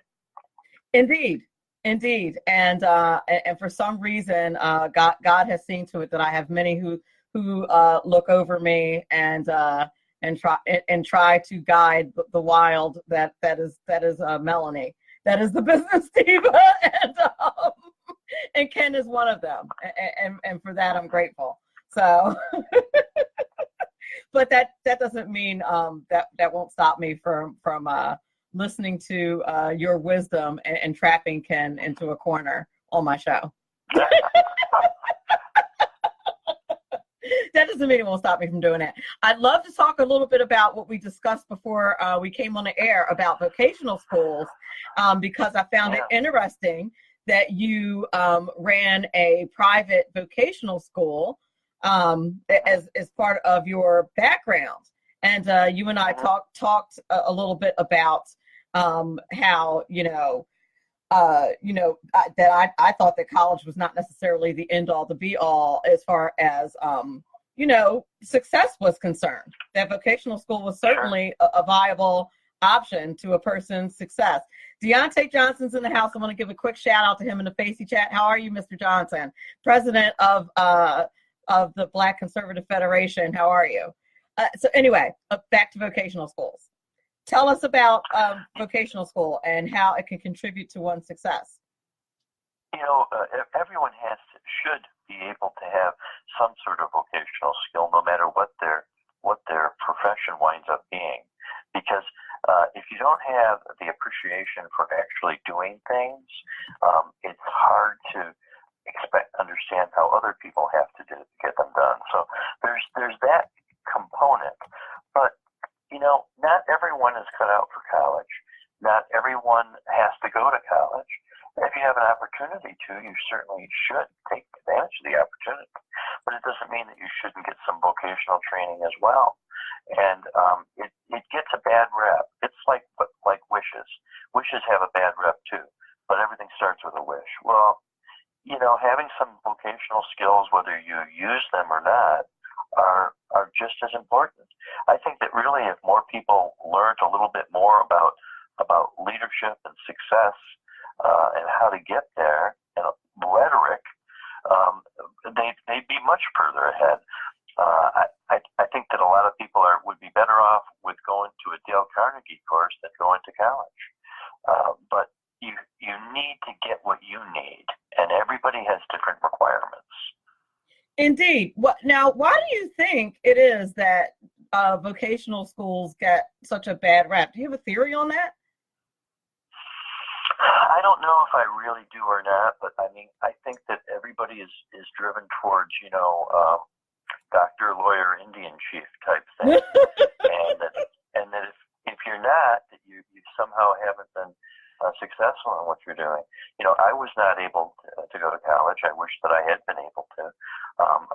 Indeed. And for some reason, God has seen to it that I have many who look over me and try to guide the wild that is Melanie. That is the business diva, and Ken is one of them, and for that I'm grateful. So, but that doesn't mean that won't stop me from listening to your wisdom and trapping Ken into a corner on my show. That doesn't mean it won't stop me from doing that. I'd love to talk a little bit about what we discussed before we came on the air about vocational schools, because I found it interesting that you ran a private vocational school as part of your background. And you and I talked a little bit about how, I thought that college was not necessarily the end all, the be all as far as, success was concerned. That vocational school was certainly a viable option to a person's success. Deontay Johnson's in the house. I want to give a quick shout out to him in the Facey chat. How are you, Mr. Johnson? President of the Black Conservative Federation. How are you? So anyway, back to vocational schools. Tell us about vocational school and how it can contribute to one's success. Everyone should be able to have some sort of vocational skill, no matter what their profession winds up being. Because if you don't have the appreciation for actually doing things, it's hard to understand how other people have to get them done. So there's that component. But not everyone is cut out for college. Not everyone has to go to college. If you have an opportunity to, you certainly should take advantage of the opportunity. But it doesn't mean that you shouldn't get some vocational training as well. And it gets a bad rep. It's like wishes. Wishes have a bad rep too. But everything starts with a wish. Well, having some vocational skills, whether you use them or not, are just as important. I think that really if more people learned a little bit more about leadership and success and how to get there and rhetoric, they'd be much further ahead. I think that a lot of people would be better off with going to a Dale Carnegie course than going to college. But you need to get what you need, and everybody has different requirements. Indeed. Now, why do you think it is that vocational schools get such a bad rap? Do you have a theory on that? I don't know if I really do or not, but I think that everybody is driven towards, doctor, lawyer, Indian chief type thing. and that if you're not, that you somehow haven't been successful in what you're doing. I was not able to go to college. I wish that I had been able to,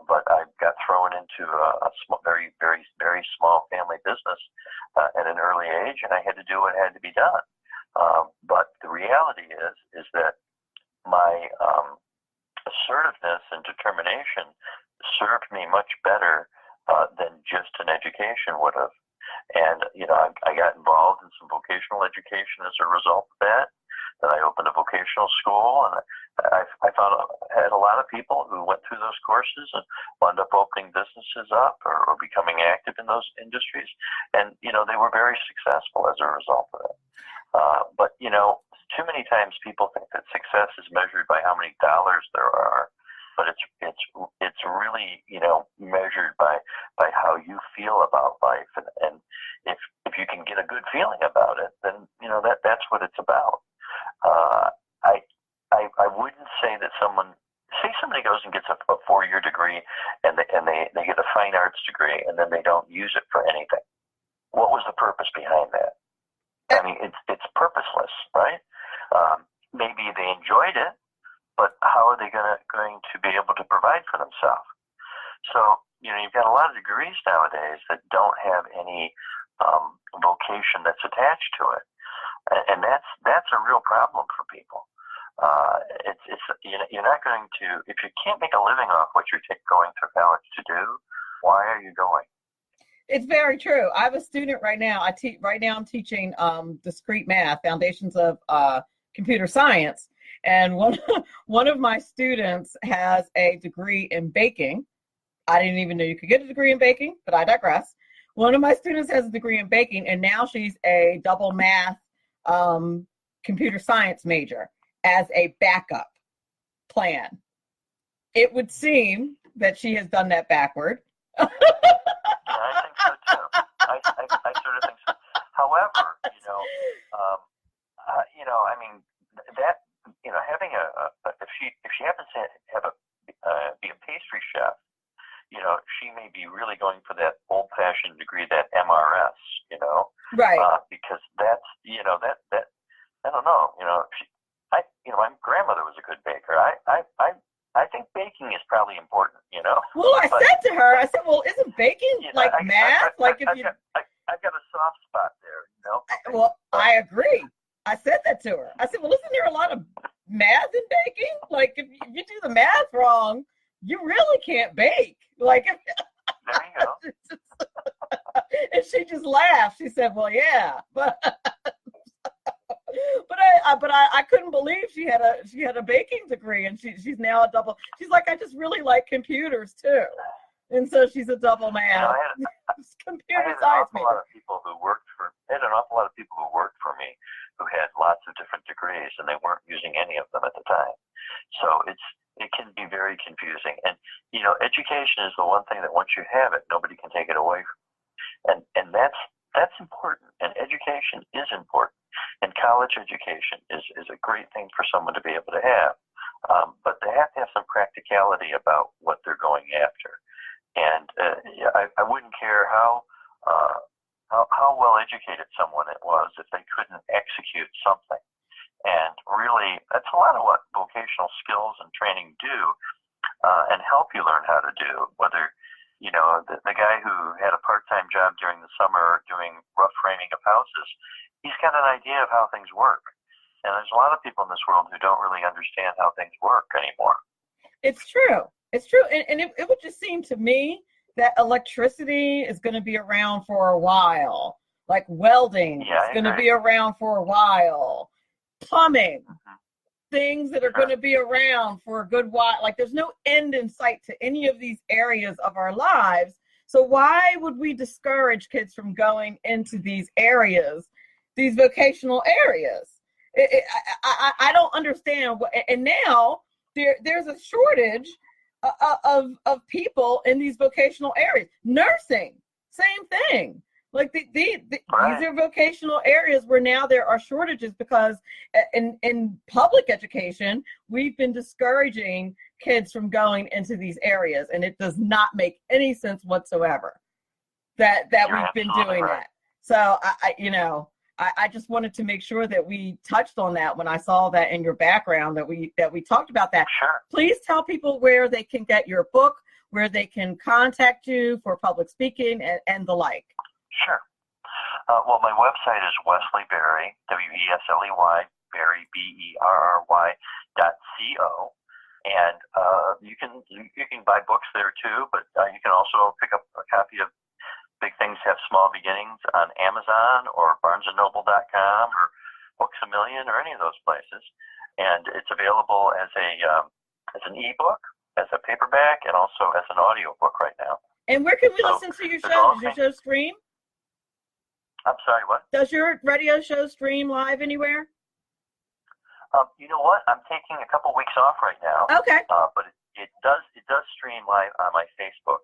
but I got thrown into a very, very, very small family business at an early age, and I had to do what had to be done. But the reality is that my assertiveness and determination served me much better than just an education would have. And, I got involved in some vocational education as a result of that. Then I opened a vocational school, and I had a lot of people who went through those courses and wound up opening businesses up or becoming active in those industries. And, they were very successful as a result of it. But, too many times people think that success is measured by how many dollars there are. But it's really, measured by how you feel about life. And if you can get a good feeling about it, then, that's what it's about. I wouldn't say that somebody goes and gets a 4-year degree and they get a fine arts degree and then they don't use it for anything. What was the purpose behind that? I mean, it's purposeless, right? Maybe they enjoyed it, but how are they going to be able to provide for themselves? So, you've got a lot of degrees nowadays that don't have any vocation that's attached to it. And that's a real problem for people. You're not going to, if you can't make a living off what you're going through college to do, why are you going? It's very true. I have a student right now. Right now I'm teaching discrete math, foundations of computer science. And one of my students has a degree in baking. I didn't even know you could get a degree in baking, but I digress. One of my students has a degree in baking, and now she's a double math computer science major as a backup plan. It would seem that she has done that backward. I think so too. I sort of think so. However, having if she happens to have be a pastry chef, she may be really going for that old-fashioned degree, that MRS, right? Because that's, that I don't know, my grandmother was a good baker. I think baking is probably important, Well, I said to her, well, isn't baking like math? I've got a soft spot there, Well, I agree. I said that to her. I said, well, isn't there a lot of math in baking? Like, if you do the math wrong, you really can't bake. Like, there you go. And she just laughed. She said, well, yeah, but I couldn't believe she had a baking degree, and she's now a double. She's like, I just really like computers too, and so she's a double math. I had an awful lot of people who worked for me who had lots of different degrees, and they weren't using any of them at the time. So it can be very confusing. And education is the one thing that once you have it, nobody can take it away from you. And that's important. And education is important. And college education is a great thing for someone to be able to have. But they have to have some practicality about what they're going after. And I wouldn't care how well educated someone it was if they couldn't execute something. And really, that's a lot of what vocational skills and training do, and help you learn how to do. Whether the guy who had a part-time job during the summer doing rough framing of houses, he's got an idea of how things work. And there's a lot of people in this world who don't really understand how things work anymore. It's true. It's true. And it would just seem to me that electricity is going to be around for a while. Like welding is going to be around for a while. Plumbing, things that are going to be around for a good while. Like there's no end in sight to any of these areas of our lives. So why would we discourage kids from going into these areas, these vocational areas? I don't understand. And now there's a shortage of people in these vocational areas. Nursing, same thing. Like these are vocational areas where now there are shortages because in public education, we've been discouraging kids from going into these areas, and it does not make any sense whatsoever that we've been doing that. So I just wanted to make sure that we touched on that when I saw that in your background, that we talked about that. Sure. Please tell people where they can get your book, where they can contact you for public speaking and the like. Sure. Well, my website is Wesley Berry, Wesley, Berry, BERRY.co. And you can buy books there too, but you can also pick up a copy of Big Things Have Small Beginnings on Amazon or BarnesandNoble.com or Books A Million or any of those places. And it's available as an ebook, as a paperback, and also as an audio book right now. And where can we listen to your show? Does your show stream? I'm sorry, what? Does your radio show stream live anywhere? You know what? I'm taking a couple weeks off right now. Okay. But it does stream live on my Facebook,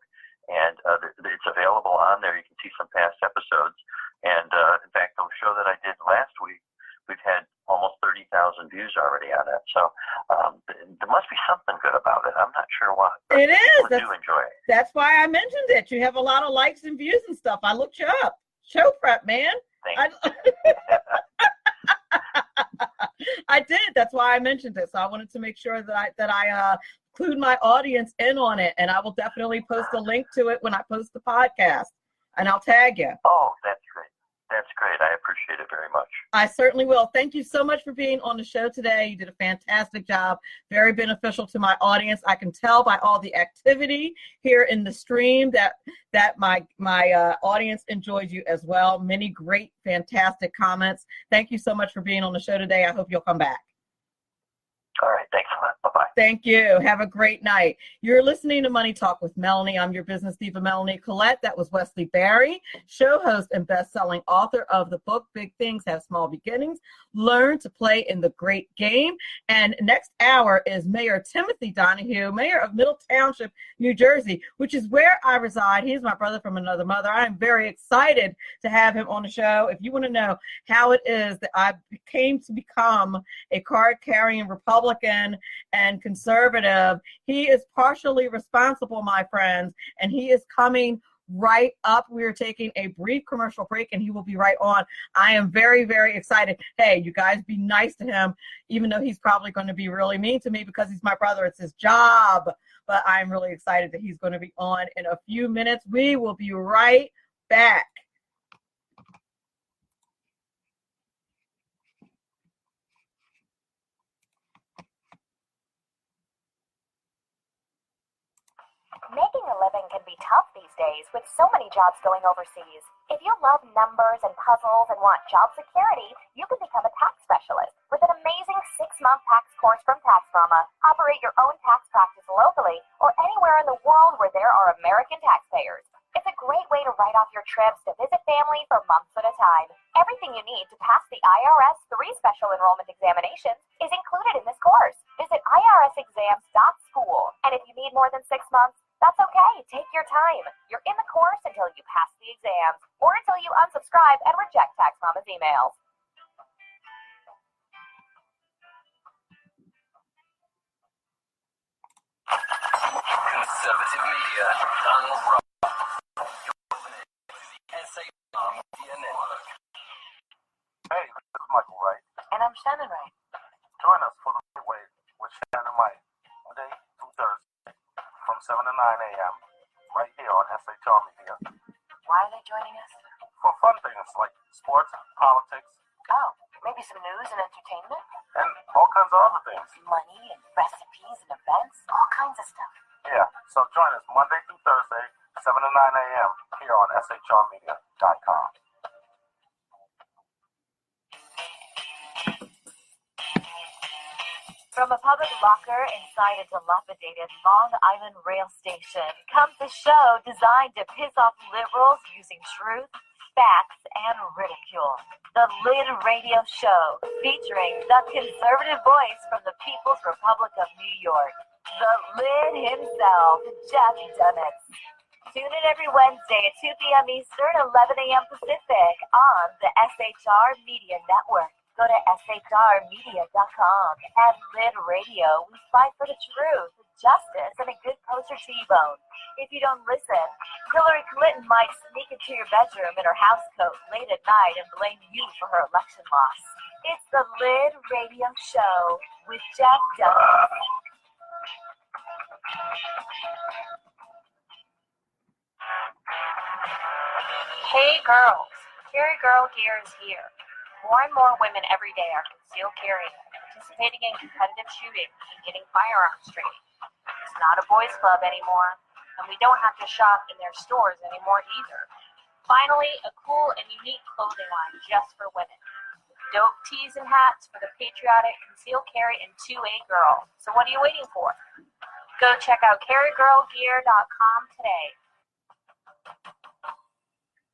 and it's available on there. You can see some past episodes. And in fact, the show that I did last week, we've had almost 30,000 views already on it. So there must be something good about it. I'm not sure what. It is. I do enjoy it. That's why I mentioned it. You have a lot of likes and views and stuff. I looked you up. Show prep, man. I did. That's why I mentioned it. So I wanted to make sure that I include my audience in on it, and I will definitely post a link to it when I post the podcast, and I'll tag you. Oh, that's great. That's great. I appreciate it very much. I certainly will. Thank you so much for being on the show today. You did a fantastic job. Very beneficial to my audience. I can tell by all the activity here in the stream that my audience enjoys you as well. Many great, fantastic comments. Thank you so much for being on the show today. I hope you'll come back. All right. Thanks a lot. Bye-bye. Thank you. Have a great night. You're listening to Money Talk with Melanie. I'm your business diva, Melanie Collette. That was Wesley Berry, show host and best-selling author of the book, Big Things Have Small Beginnings. Learn to play in the great game. And next hour is Mayor Timothy Donohue, mayor of Middle Township, New Jersey, which is where I reside. He's my brother from another mother. I'm very excited to have him on the show. If you want to know how it is that I came to become a card-carrying Republican and conservative, he is partially responsible, my friends, and he is coming right up. We are taking a brief commercial break, and he will be right on. I am very, very excited. Hey, you guys be nice to him, even though he's probably going to be really mean to me because he's my brother. It's his job. But I'm really excited that he's going to be on in a few minutes. We will be right back. Making a living can be tough these days with so many jobs going overseas. If you love numbers and puzzles and want job security, you can become a tax specialist with an amazing 6-month tax course from Tax Mama. Operate your own tax practice locally or anywhere in the world where there are American taxpayers. It's a great way to write off your trips to visit family for months at a time. Everything you need to pass the IRS 3 special enrollment examinations is included in this course. Visit irsexams.school. And if you need more than 6 months, that's okay. Take your time. You're in the course until you pass the exams or until you unsubscribe and reject Tax Mama's emails. Conservative media done wrong. Media Network. Hey, this is Michael Wright. And I'm Shannon Wright. Join us for the Midway with Shannon and Mike, Monday through Thursday, from 7 to 9 a.m., right here on SHR Media. Why are they joining us? For fun things like sports, politics, Oh, maybe some news and entertainment? and all kinds of other things. Money and recipes and events? All kinds of stuff. Yeah, so join us Monday through Thursday, 7 to 9 a.m. here on shrmedia.com. From a public locker inside a dilapidated Long Island rail station comes a show designed to piss off liberals using truth, facts, and ridicule. The Lid Radio Show, featuring the conservative voice from the People's Republic of New York, the Lid himself, Jeff Dunitz. Tune in every Wednesday at 2 p.m. Eastern, 11 a.m. Pacific on the SHR Media Network. Go to shrmedia.com. At Lid Radio, we fight for the truth, justice, and a good kosher T-bone. If you don't listen, Hillary Clinton might sneak into your bedroom in her housecoat late at night and blame you for her election loss. It's the Lid Radio Show with Jeff Dunn. Hey girls, Carry Girl Gear is here. More and more women every day are concealed carrying, participating in competitive shooting, and getting firearms training. It's not a boys' club anymore, and we don't have to shop in their stores anymore either. Finally, a cool and unique clothing line just for women. Dope tees and hats for the patriotic concealed carry and 2A girl. So what are you waiting for? Go check out carrygirlgear.com today.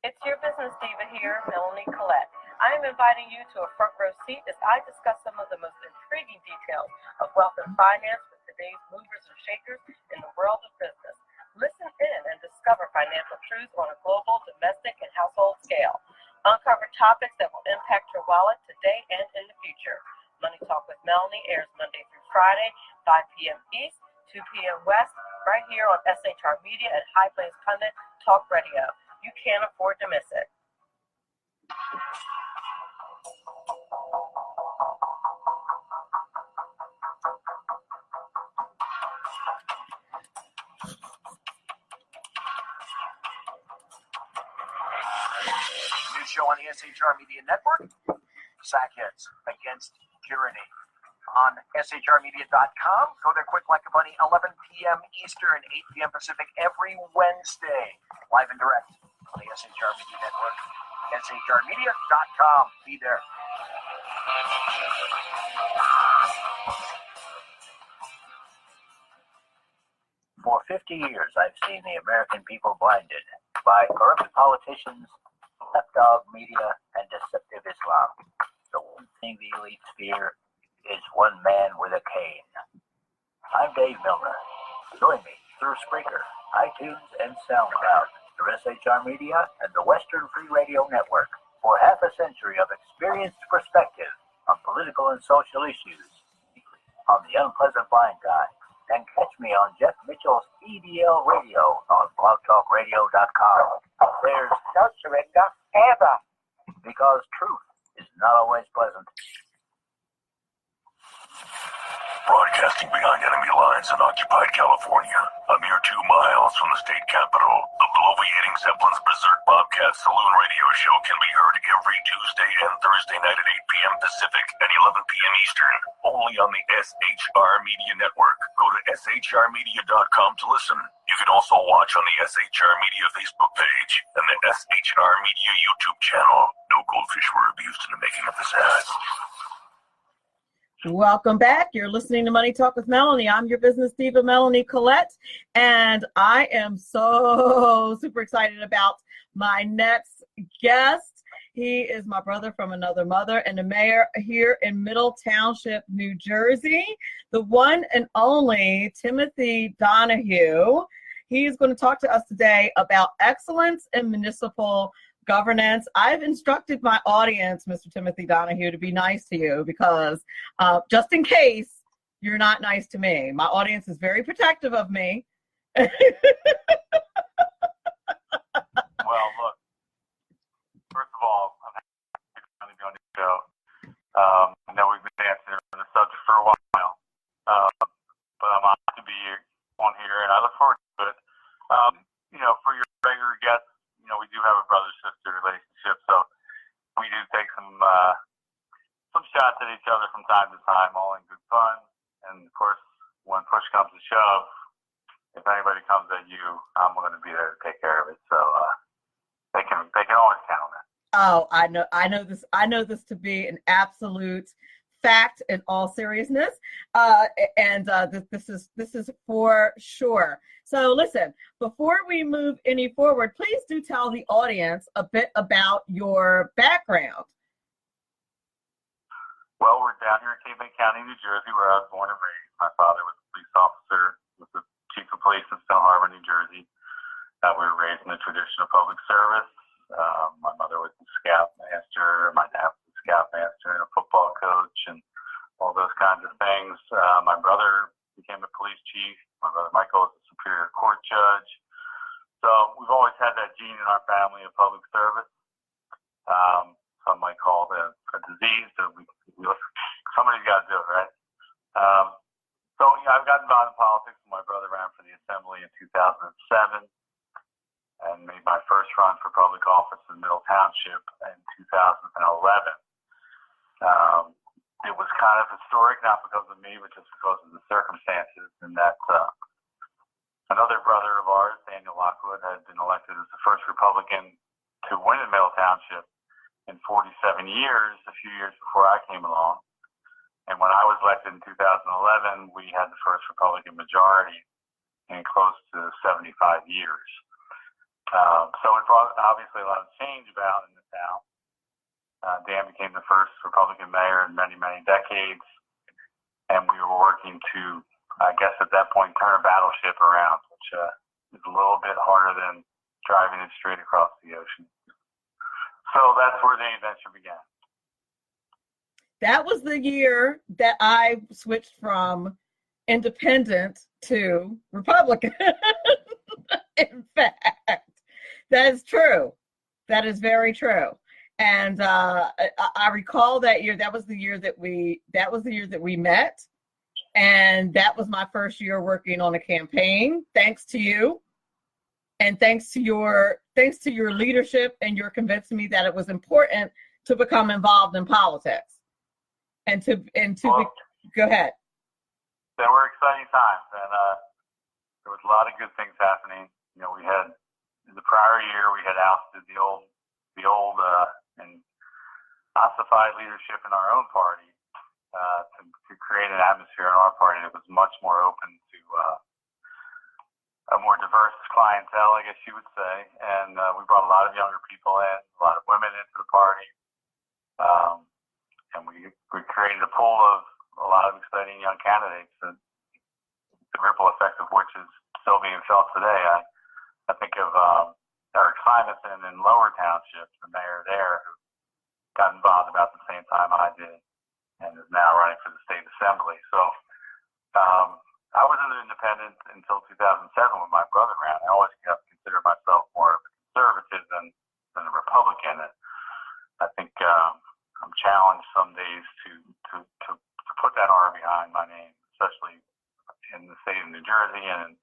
It's your business diva here, Melanie Collette. I am inviting you to a front row seat as I discuss some of the most intriguing details of wealth and finance with today's movers and shakers in the world of business. Listen in and discover financial truths on a global, domestic, and household scale. Uncover topics that will impact your wallet today and in the future. Money Talk with Melanie airs Monday through Friday, 5 p.m. East, 2 p.m. West, right here on SHR Media and High Plains Pundit Talk Radio. You can't afford to miss it. New show on the SHR Media Network, Sackheads Against Tyranny. On shrmedia.com. Go there quick like a bunny, 11 p.m. Eastern, 8 p.m. Pacific every Wednesday. Live and direct on the SHR Media Network. shrmedia.com. Be there. For 50 years, I've seen the American people blinded by corrupt politicians, lapdog media, and deceptive Islam. The one thing the elites fear is one man with a cane. I'm Dave Milner. Join me through Spreaker, iTunes, and SoundCloud through SHR Media and the Western Free Radio Network for half a century of experienced perspective on political and social issues on the Unpleasant Blind Guy. And catch me on Jeff Mitchell's EDL Radio on blogtalkradio.com. There's no surrender ever, because truth is not always pleasant. Broadcasting behind enemy lines in occupied California, a mere 2 miles from the state capital, the bloviating Zeppelin's Berserk Bobcat Saloon Radio Show can be heard every Tuesday and Thursday night at 8 p.m. Pacific and 11 p.m. Eastern, only on the SHR Media Network. Go to shrmedia.com to listen. You can also watch on the SHR Media Facebook page and the SHR Media YouTube channel. No goldfish were abused in the making of this ad. Welcome back. You're listening to Money Talk with Melanie. I'm your business diva, Melanie Collette, and I am so super excited about my next guest. He is my brother from another mother and the mayor here in Middle Township, New Jersey, the one and only Timothy Donohue. He's going to talk to us today about excellence in municipal governance. I've instructed my audience, Mr. Timothy Donohue, to be nice to you because just in case you're not nice to me. My audience is very protective of me. Well, look, first of all, I'm happy to be on the show. I know we've been dancing on the subject for a while, but I'm honored to be on here, and I look forward to it. For your regular guests, we do have a brother-sister relationship, so we do take some shots at each other from time to time, all in good fun. And of course, when push comes to shove, if anybody comes at you, I'm going to be there to take care of it. So they can always count on that. Oh, I know this to be an absolute fact in all seriousness, and this is for sure. So listen, before we move any forward, please do tell the audience a bit about your background. Well, we're down here in Cape May County, New Jersey, where I was born and raised. My father was a police officer, was the chief of police in Stone Harbor, New Jersey. We were raised in the tradition of public service. My mother was a scoutmaster. My dad was a scoutmaster and a football coach and all those kinds of things. My brother became a police chief. My brother Michael was a superior court judge. So we've always had that gene in our family of public service. Some might call it a disease. Somebody's got to do it, right? I've gotten involved in politics. My brother ran for the assembly in 2007 and made my first run for public office in Middle Township in 2011. It was kind of historic, not because of me, but just because of the circumstances, and that another brother of ours, Daniel Lockwood, had been elected as the first Republican to win in Middle Township in 47 years, a few years before I came along. And when I was elected in 2011, we had the first Republican majority in close to 75 years. So it brought obviously a lot of change about in the town. Dan became the first Republican mayor in many, many decades, and we were working to, I guess at that point, turn a battleship around, which is a little bit harder than driving it straight across the ocean. So that's where the adventure began. That was the year that I switched from independent to Republican. In fact, that is true. That is very true. And I recall that year. That was the year that we met, and that was my first year working on a campaign. Thanks to you, and thanks to your leadership, and your convincing me that it was important to become involved in politics. Go ahead. There were exciting times, and there was a lot of good things happening. We had in the prior year we had ousted the old and ossified leadership in our own party to create an atmosphere in our party that was much more open to a more diverse clientele, I guess you would say. And we brought a lot of younger people in, a lot of women into the party, and we created a pool of a lot of exciting young candidates, and the ripple effect of which is still being felt today. I think of Eric Simonson in Lower Township, the mayor there, who got involved about the same time I did and is now running for the state assembly. So I was an independent until 2007 when my brother ran. I always kept considered myself more of a conservative than a Republican. And I think I'm challenged some days to put that R behind my name, especially in the state of New Jersey, and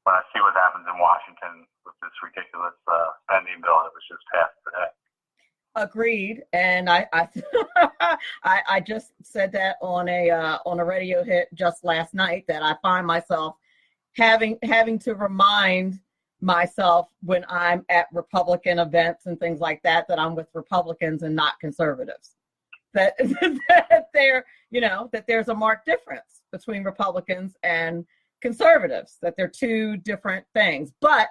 when I see what happens in Washington with this ridiculous spending bill that was just passed today. Agreed, and I just said that on a radio hit just last night, that I find myself having to remind myself when I'm at Republican events and things like that I'm with Republicans and not conservatives. That that there's a marked difference between Republicans and conservatives, that they're two different things, but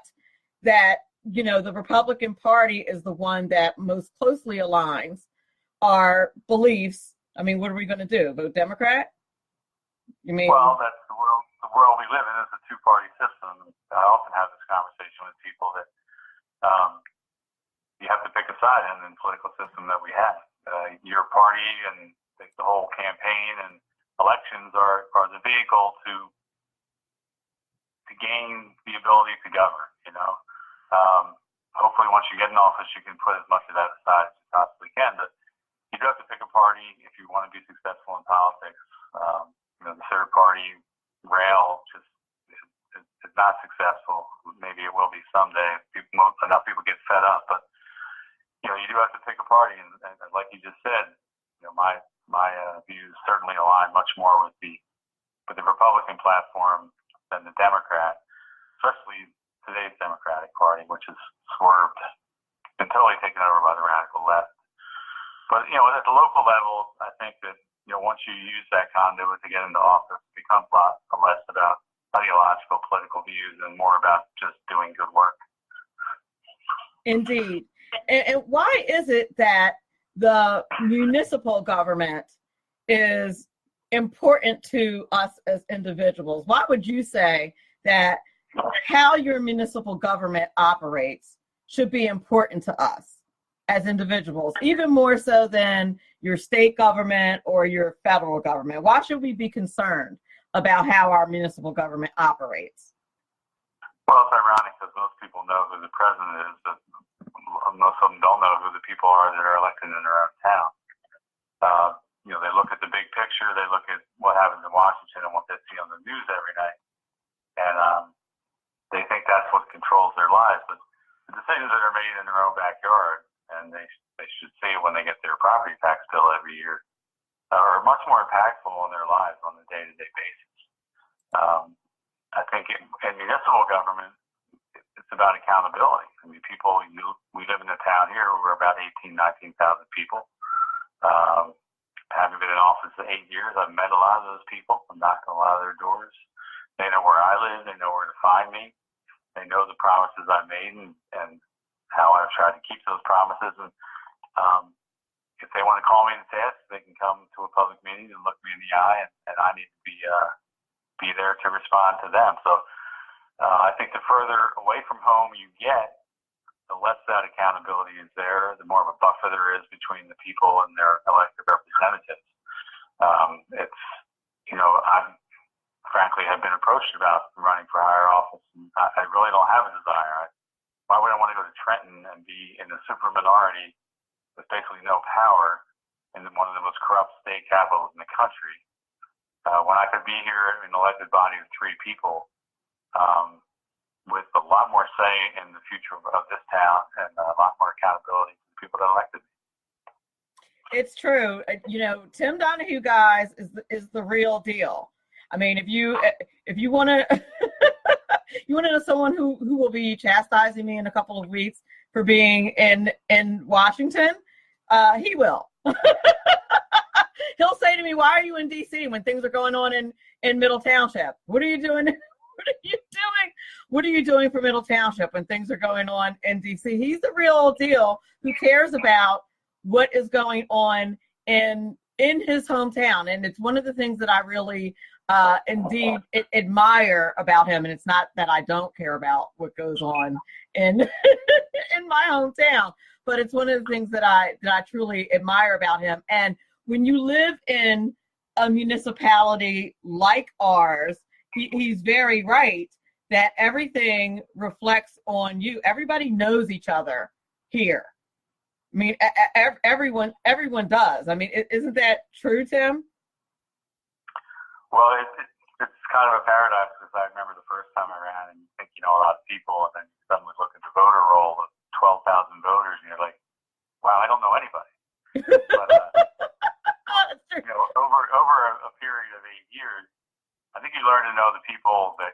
that the Republican Party is the one that most closely aligns our beliefs. I mean, what are we going to do? Vote Democrat? You mean? Well, that's the world we live in is a two-party system. I often have this conversation with people that you have to pick a side in the political system that we have. Your party and the whole campaign and elections are the vehicle to gain the ability to govern. Hopefully, once you get in office, you can put as much of that aside as you possibly can. But you do have to pick a party if you want to be successful in politics. The third party rail just is not successful. Maybe it will be someday if enough people get fed up. But you do have to pick a party, and like you just said, my views certainly align much more with the Republican platform than the Democrat, especially today's Democratic Party, which has swerved, been totally taken over by the radical left. But at the local level, I think that once you use that conduit to get into office, it becomes a lot less about ideological political views and more about just doing good work. Indeed. And why is it that the municipal government is important to us as individuals? Why would you say that how your municipal government operates should be important to us as individuals, even more so than your state government or your federal government? Why should we be concerned about how our municipal government operates? Well, it's ironic because most people know who the president is, but most of them don't know who the people are that are elected in their own town. They look at the big picture, they look at what happens in Washington and what they see on the news every night, and they think that's what controls their lives. But the decisions that are made in their own backyard, and they should see when they get their property tax bill every year, are much more impactful on their lives on a day-to-day basis. I think in municipal government, it's about accountability. I mean, we live in a town here where we're about 19,000 people. Having been in office for 8 years, I've met a lot of those people. I'm knocking a lot of their doors. They know where I live. They know where to find me. They know the promises I made and how I've tried to keep those promises. And if they want to call me and test, they can come to a public meeting and look me in the eye, and I need to be there to respond to them. So I think the further away from home you get, the less that accountability is there, the more of a buffer there is between the people and their elected representatives. I frankly have been approached about running for higher office, and I really don't have a desire. Why would I want to go to Trenton and be in a super minority with basically no power in one of the most corrupt state capitals in the country, when I could be here in an elected body of 3 people, with a lot more say in the future of this town and a lot more accountability to the people that elected me. It's true. Tim Donohue, guys, is the real deal. I mean, if you want to you want to know someone who will be chastising me in a couple of weeks for being in Washington, he will. He'll say to me, "Why are you in D.C. when things are going on in Middle Township? What are you doing? What are you doing for Middle Township when things are going on in D.C.?" He's the real deal who cares about what is going on in his hometown. And it's one of the things that I really indeed admire about him. And it's not that I don't care about what goes on in in my hometown, but it's one of the things that I truly admire about him. And when you live in a municipality like ours, he's very right that everything reflects on you. Everybody knows each other here. I mean, everyone does. I mean, isn't that true, Tim? Well, it's kind of a paradox, because I remember the first time I ran, and you think you know a lot of people, and then you suddenly look at the voter roll of 12,000 voters, and you're like, wow, I don't know anybody. But over a period of 8 years, I think you learn to know the people that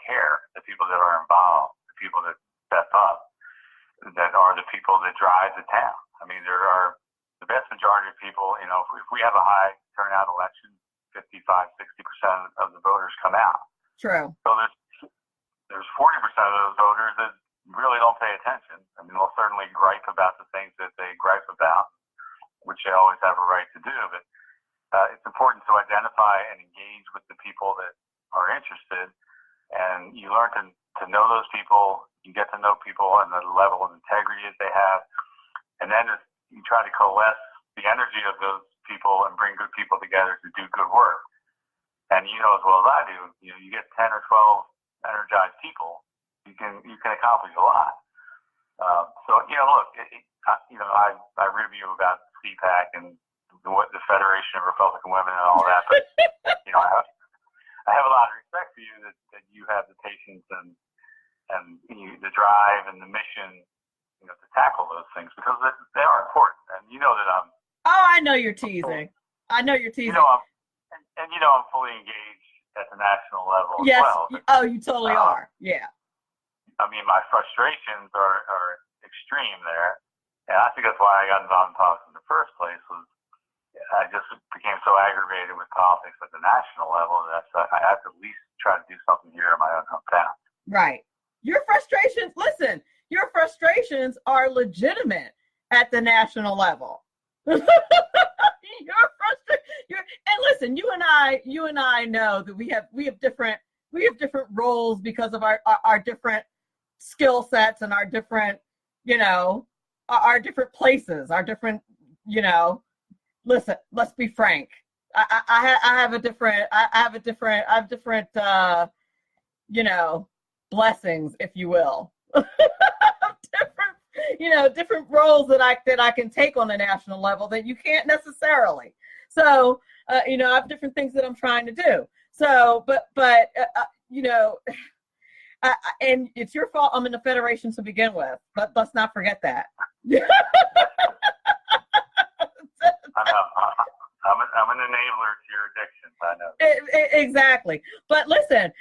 care, the people that are involved, the people that step up, that are the people that drive the town. I mean, there are the vast majority of people, if we have a high turnout election, 55, 60% of the voters come out. True. So there's 40% of those voters that really don't pay attention. I mean, they'll certainly gripe about the things that they gripe about, which they always have a right to do, but it's important to identify and engage with the people that are interested, and you learn to know those people. You get to know people and the level of integrity that they have, and then you try to coalesce the energy of those people and bring good people together to do good work. And you know as well as I do, you get 10 or 12 energized people, you can accomplish a lot. So look, I rib you about CPAC and the Federation of Republican Women and all that, but I have a lot of respect for you that you have the patience and the drive and the mission, to tackle those things, because they are important. And you know that I'm. Oh, I know you're teasing. I know you're teasing. I'm fully engaged at the national level yes. as well. But, oh, you totally are. Yeah. I mean, my frustrations are extreme there, and I think that's why I got involved in politics in the first place. Was I just became so aggravated with politics at the national level that I had to at least try to do something here in my own hometown. Right. Your frustrations are legitimate at the national level. You're frustrated. And listen, you and I know that we have different roles because of our different skill sets and our different, our different places, our different, listen, let's be frank. I have different blessings, if you will. different roles that I can take on the national level that you can't necessarily. So, I have different things that I'm trying to do. So, but and it's your fault I'm in the Federation to begin with, but let's not forget that. I'm an enabler to your addictions, I know. Exactly. But listen,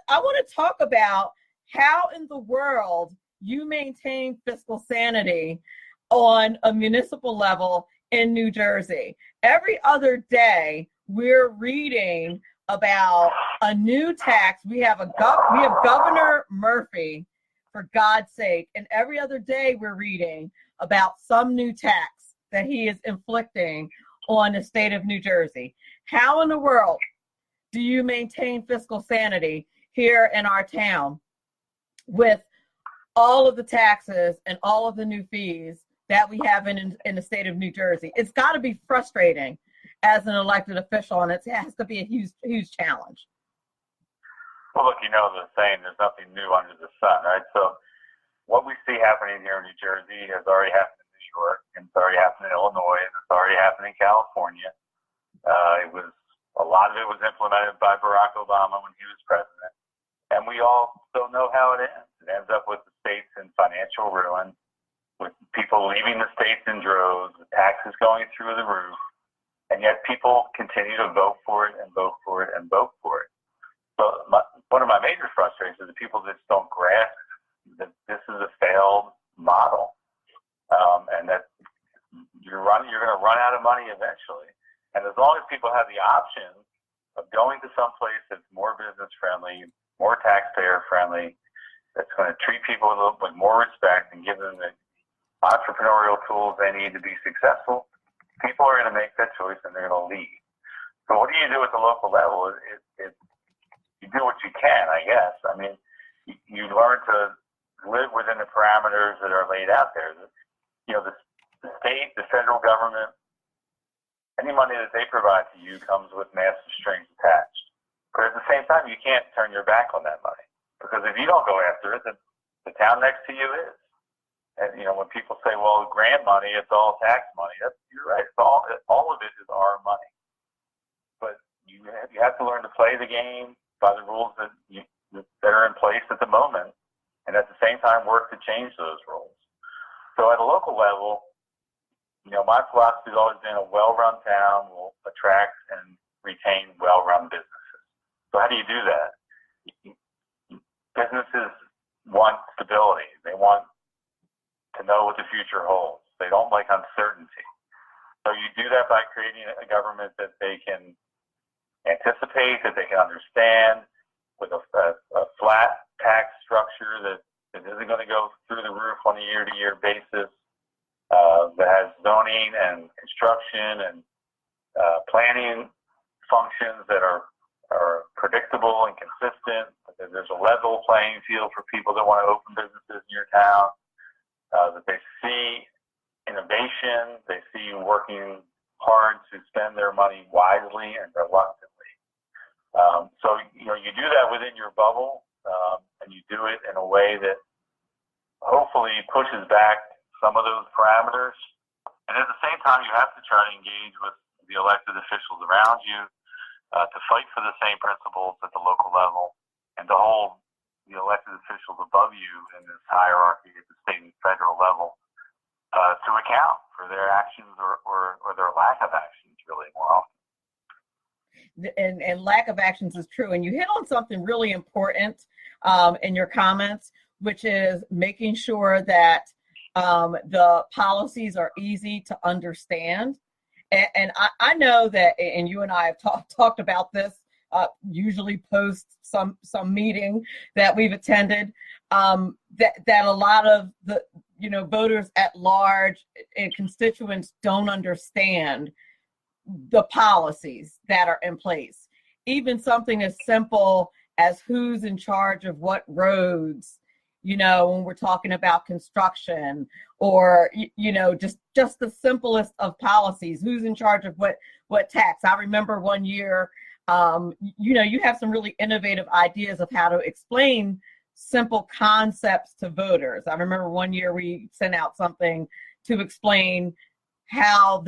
I want to talk about how in the world you maintain fiscal sanity on a municipal level in New Jersey. Every other day, we're reading about a new tax. We have Governor Murphy, for God's sake, and every other day we're reading about some new tax that he is inflicting on the state of New Jersey. How in the world do you maintain fiscal sanity here in our town with all of the taxes and all of the new fees that we have in the state of New Jersey? It's got to be frustrating as an elected official, and it has to be a huge challenge. Well, look, the saying, there's nothing new under the sun, right? So what we see happening here in New Jersey has already happened in New York, and it's already happened in Illinois, and it's already happened in California. A lot of it was implemented by Barack Obama when he was president, and we all still know how it ends. It ends up with the states in financial ruin, with people leaving the states in droves, with taxes going through the roof, and yet people continue to vote for it and vote for it and vote for it. So one of my major frustrations is that people just don't grasp that this is a failed model, and that you're going to run out of money eventually. And as long as people have the option of going to some place that's more business friendly, more taxpayer friendly, that's going to treat people with more respect and give them the entrepreneurial tools they need to be successful, people are going to make that choice and they're going to leave. So what do you do at the local level? You do what you can, I guess. I mean, you learn to live within the parameters that are laid out there. The state, the federal government, any money that they provide to you comes with massive strings attached. But at the same time, you can't turn your back on that money, because if you don't go after it, then the town next to you is. And when people say, "Well, grant money, it's all tax money," you're right. It's all of it is our money. But you have to learn to play the game by the rules that are in place at the moment, and at the same time work to change those rules. So at a local level, my philosophy has always been a well-run town will attract and retain well-run businesses. So how do you do that? Businesses want stability. They want to know what the future holds. They don't like uncertainty. So you do that by creating a government that they can anticipate, that they can understand, with a flat tax structure that isn't going to go through the roof on a year-to-year basis, that has zoning and construction and planning functions that are predictable and consistent. There's a level playing field for people that want to open businesses in your town, that they see innovation, they see you working hard to spend their money wisely and reluctantly. So, you do that within your bubble, and you do it in a way that hopefully pushes back some of those parameters. And at the same time, you have to try to engage with the elected officials around you to fight for the same principles at the local level and to hold the elected officials above you in this hierarchy at the state and federal level to account for their actions or their lack of actions, really, more often. And lack of actions is true. And you hit on something really important in your comments, which is making sure that the policies are easy to understand. And I know that, and you and I have talked about this, usually post some meeting that we've attended, that a lot of the voters at large and constituents don't understand the policies that are in place. Even something as simple as who's in charge of what roads, when we're talking about construction, or, just the simplest of policies, who's in charge of what tax. I remember one year, you have some really innovative ideas of how to explain simple concepts to voters. I remember one year we sent out something to explain how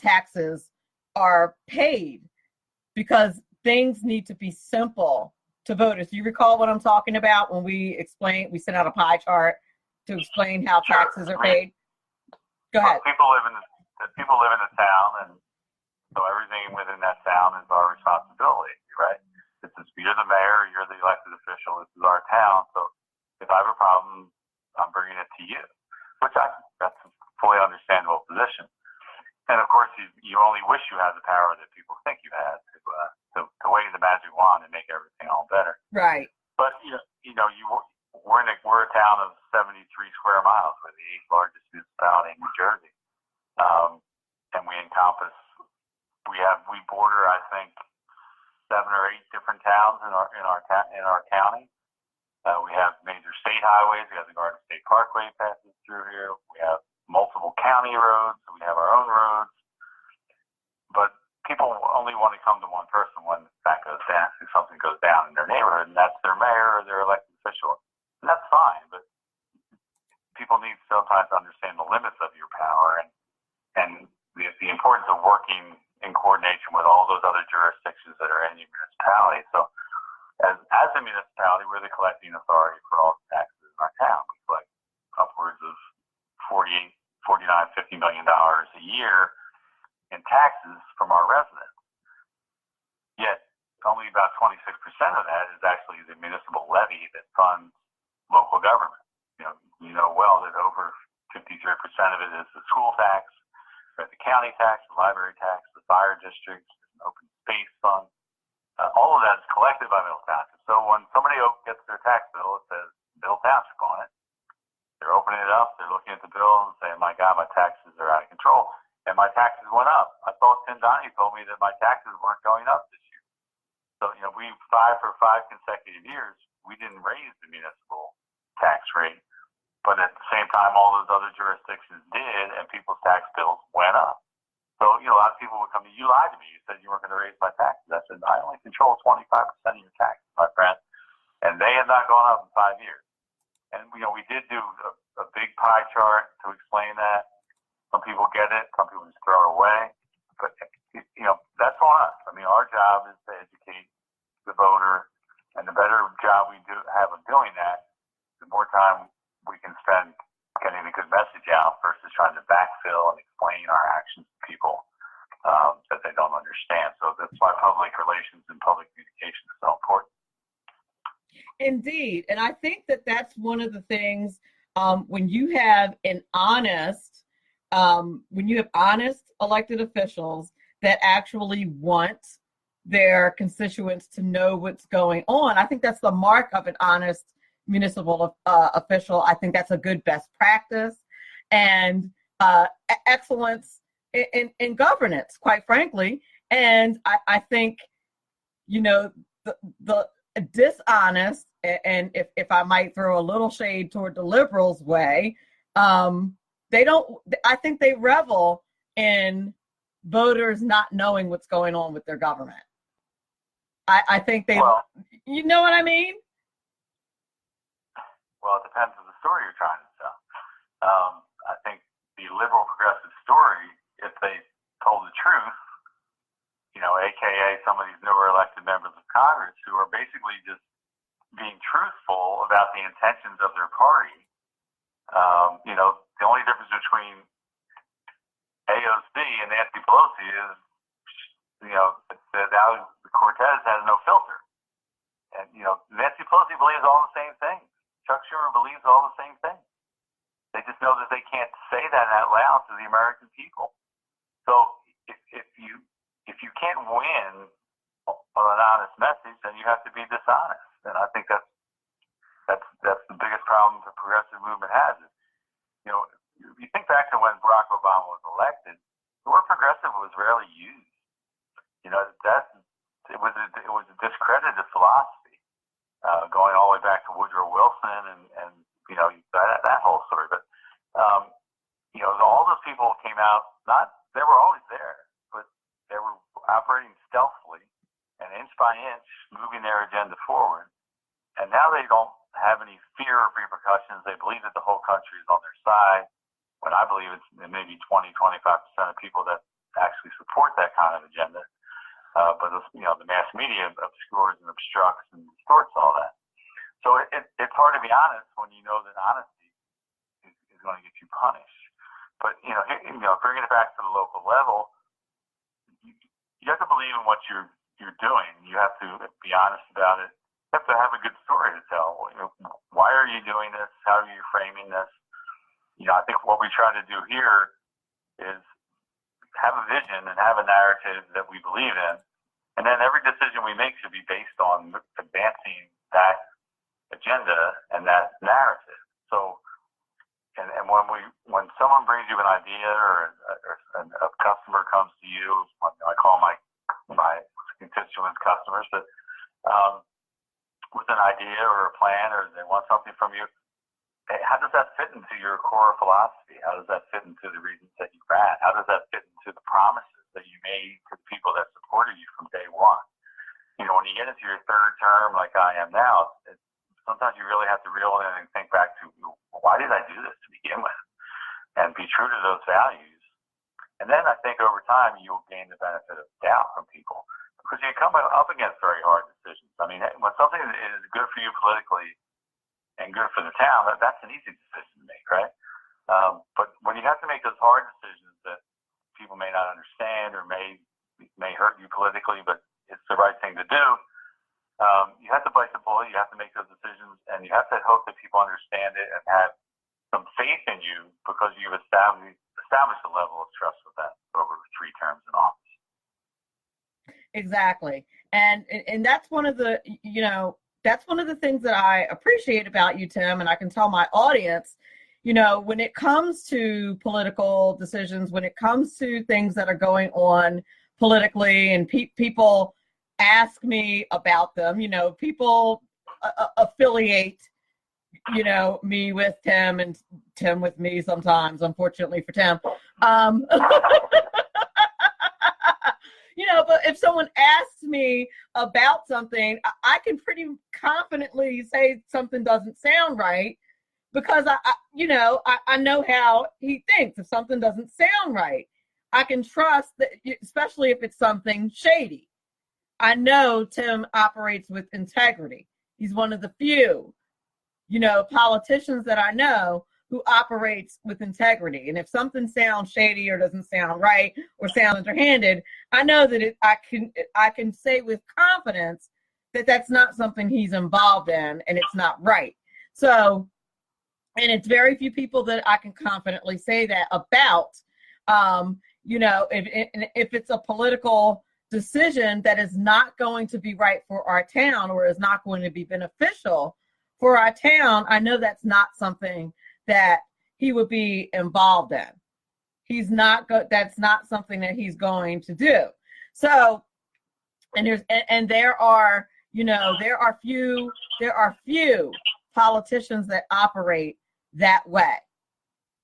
taxes are paid, because things need to be simple to voters. Do you recall what I'm talking about when we sent out a pie chart to explain how taxes are paid? Go ahead. People live in the town, and so everything within that town is our responsibility, right? You're the mayor, you're the elected official, this is our town, so if I have a problem, I'm bringing it to you, which that's a fully understandable position. And of course, you only wish you had the power that people think you had to wave the magic wand and make everything all better. Right. But we're a town of 73 square miles. We're the 8th largest municipality in New Jersey, and we border, I think, 7 or 8 different towns in our county. We have major state highways. We have the Garden State Parkway passes through here. We have multiple county roads. We have our own roads. But people only want to come to one person when that goes down, if something goes down in their neighborhood, and that's their mayor or their elected official. And that's fine, but people need sometimes to understand the limits of your power and the importance of working in coordination with all those other jurisdictions that are in your municipality. So as a municipality, we're the collecting authority for all the taxes in our town. We collect upwards of $49, $50 million a year in taxes from our residents. Yet only about 26% of that is actually the municipal levy that funds local government. You know well that over 53% of it is the school tax, the county tax, the library tax, the fire district, an open space fund. All of that is collected by Middle Township. So when somebody gets their tax bill, it says Middle Township on it. They're opening it up, they're looking at the bill and saying, my God, my taxes are out of control. And my taxes went up. I thought Tim Donohue told me that my taxes weren't going up this year. So, for 5 consecutive years, we didn't raise the municipal tax rate. But at the same time, all those other jurisdictions did, and people's tax bills went up. So, a lot of people would come to you, lied to me. You said you weren't going to raise my taxes. I said, I only control 25% of your taxes, my friend. And they have not gone up in 5 years. And, we did do a big pie chart to explain that. Some people get it. Some people just throw it away. But, that's on us. Our job is to educate the voter. And the better job we have of doing that, the more time we can spend getting a good message out versus trying to backfill and explain our actions to people that they don't understand. So that's why public relations and public communication is so Indeed. And I think that that's one of the things when you have honest elected officials that actually want their constituents to know what's going on. I think that's the mark of an honest municipal official. I think that's a good best practice and excellence in governance, quite frankly. And I think, the dishonest, and if I might throw a little shade toward the liberals' way, I think they revel in voters not knowing what's going on with their government. I think you know what I mean? Well, it depends on the story you're trying to tell. I think the liberal progressive story, if they told the truth, AKA some of these newer elected members of Congress who are basically just being truthful about the intentions of their party. The only difference between AOC and Nancy Pelosi is, that now Cortez has no filter. And, Nancy Pelosi believes all the same things. Chuck Schumer believes all the same things. They just know that they can't say that out loud to the American people. So if you can't win on an honest message, then you have to be dishonest. And I think that's the biggest problem the progressive movement has. You think back to when Barack Obama was elected, the word progressive was rarely used. It was a discredited philosophy, going all the way back to Woodrow Wilson and that whole story. But all those people came out. They were always there, but they were operating stealthily and inch by inch moving their agenda forward. And now they don't have any fear of repercussions. They believe that the whole country is on their side. When I believe it's maybe 20-25% of people that actually support that kind of agenda. But the mass media obscures and obstructs and distorts all that. So it's hard to be honest when you know that honesty is going to get you punished. But bringing it back to the local level, you have to believe in what you're doing. You have to be honest about it. You have to have a good story to tell. Why are you doing this? How are you framing this? I think what we try to do here is have a vision and have a narrative that we believe in. And then every decision we make should be based on advancing that agenda and that narrative. So, and when someone brings you an idea or a customer comes to you, I call my constituents customers, but with an idea or a plan, or they want something from you, how does that fit into your core philosophy? How does that fit into the reasons that you ran? How does that fit into the promises that you made to the people that supported you from day one? When you get into your third term, like I am now, sometimes you really have to reel in and think back to, why did I do this to begin with? And be true to those values. And then I think over time, you'll gain the benefit of doubt from people, because you come up against very hard decisions. I mean, when something is good for you politically and good for the town, that's an easy decision to make, right? But when you have to make those hard decisions that people may not understand or may hurt you politically, but it's the right thing to do, you have to bite the bullet. You have to make those decisions, and you have to hope that people understand it and have some faith in you, because you've established a level of trust with them over 3 terms in office. Exactly. And that's one of the, that's one of the things that I appreciate about you, Tim, and I can tell my audience, when it comes to political decisions, when it comes to things that are going on politically, and people ask me about them, people affiliate, me with Tim and Tim with me sometimes, unfortunately for Tim. But if someone asks me about something, I can pretty confidently say something doesn't sound right, because I know how he thinks. If something doesn't sound right, I can trust that, especially if it's something shady. I know Tim operates with integrity. He's one of the few, politicians that I know who operates with integrity. And if something sounds shady or doesn't sound right or sound underhanded, I know that I can say with confidence that's not something he's involved in, and it's not right. So, and it's very few people that I can confidently say that about. If it's a political decision that is not going to be right for our town or is not going to be beneficial for our town, I know that's not something that he would be involved in. He's not that's not something that he's going to do. So, there are few politicians that operate that way.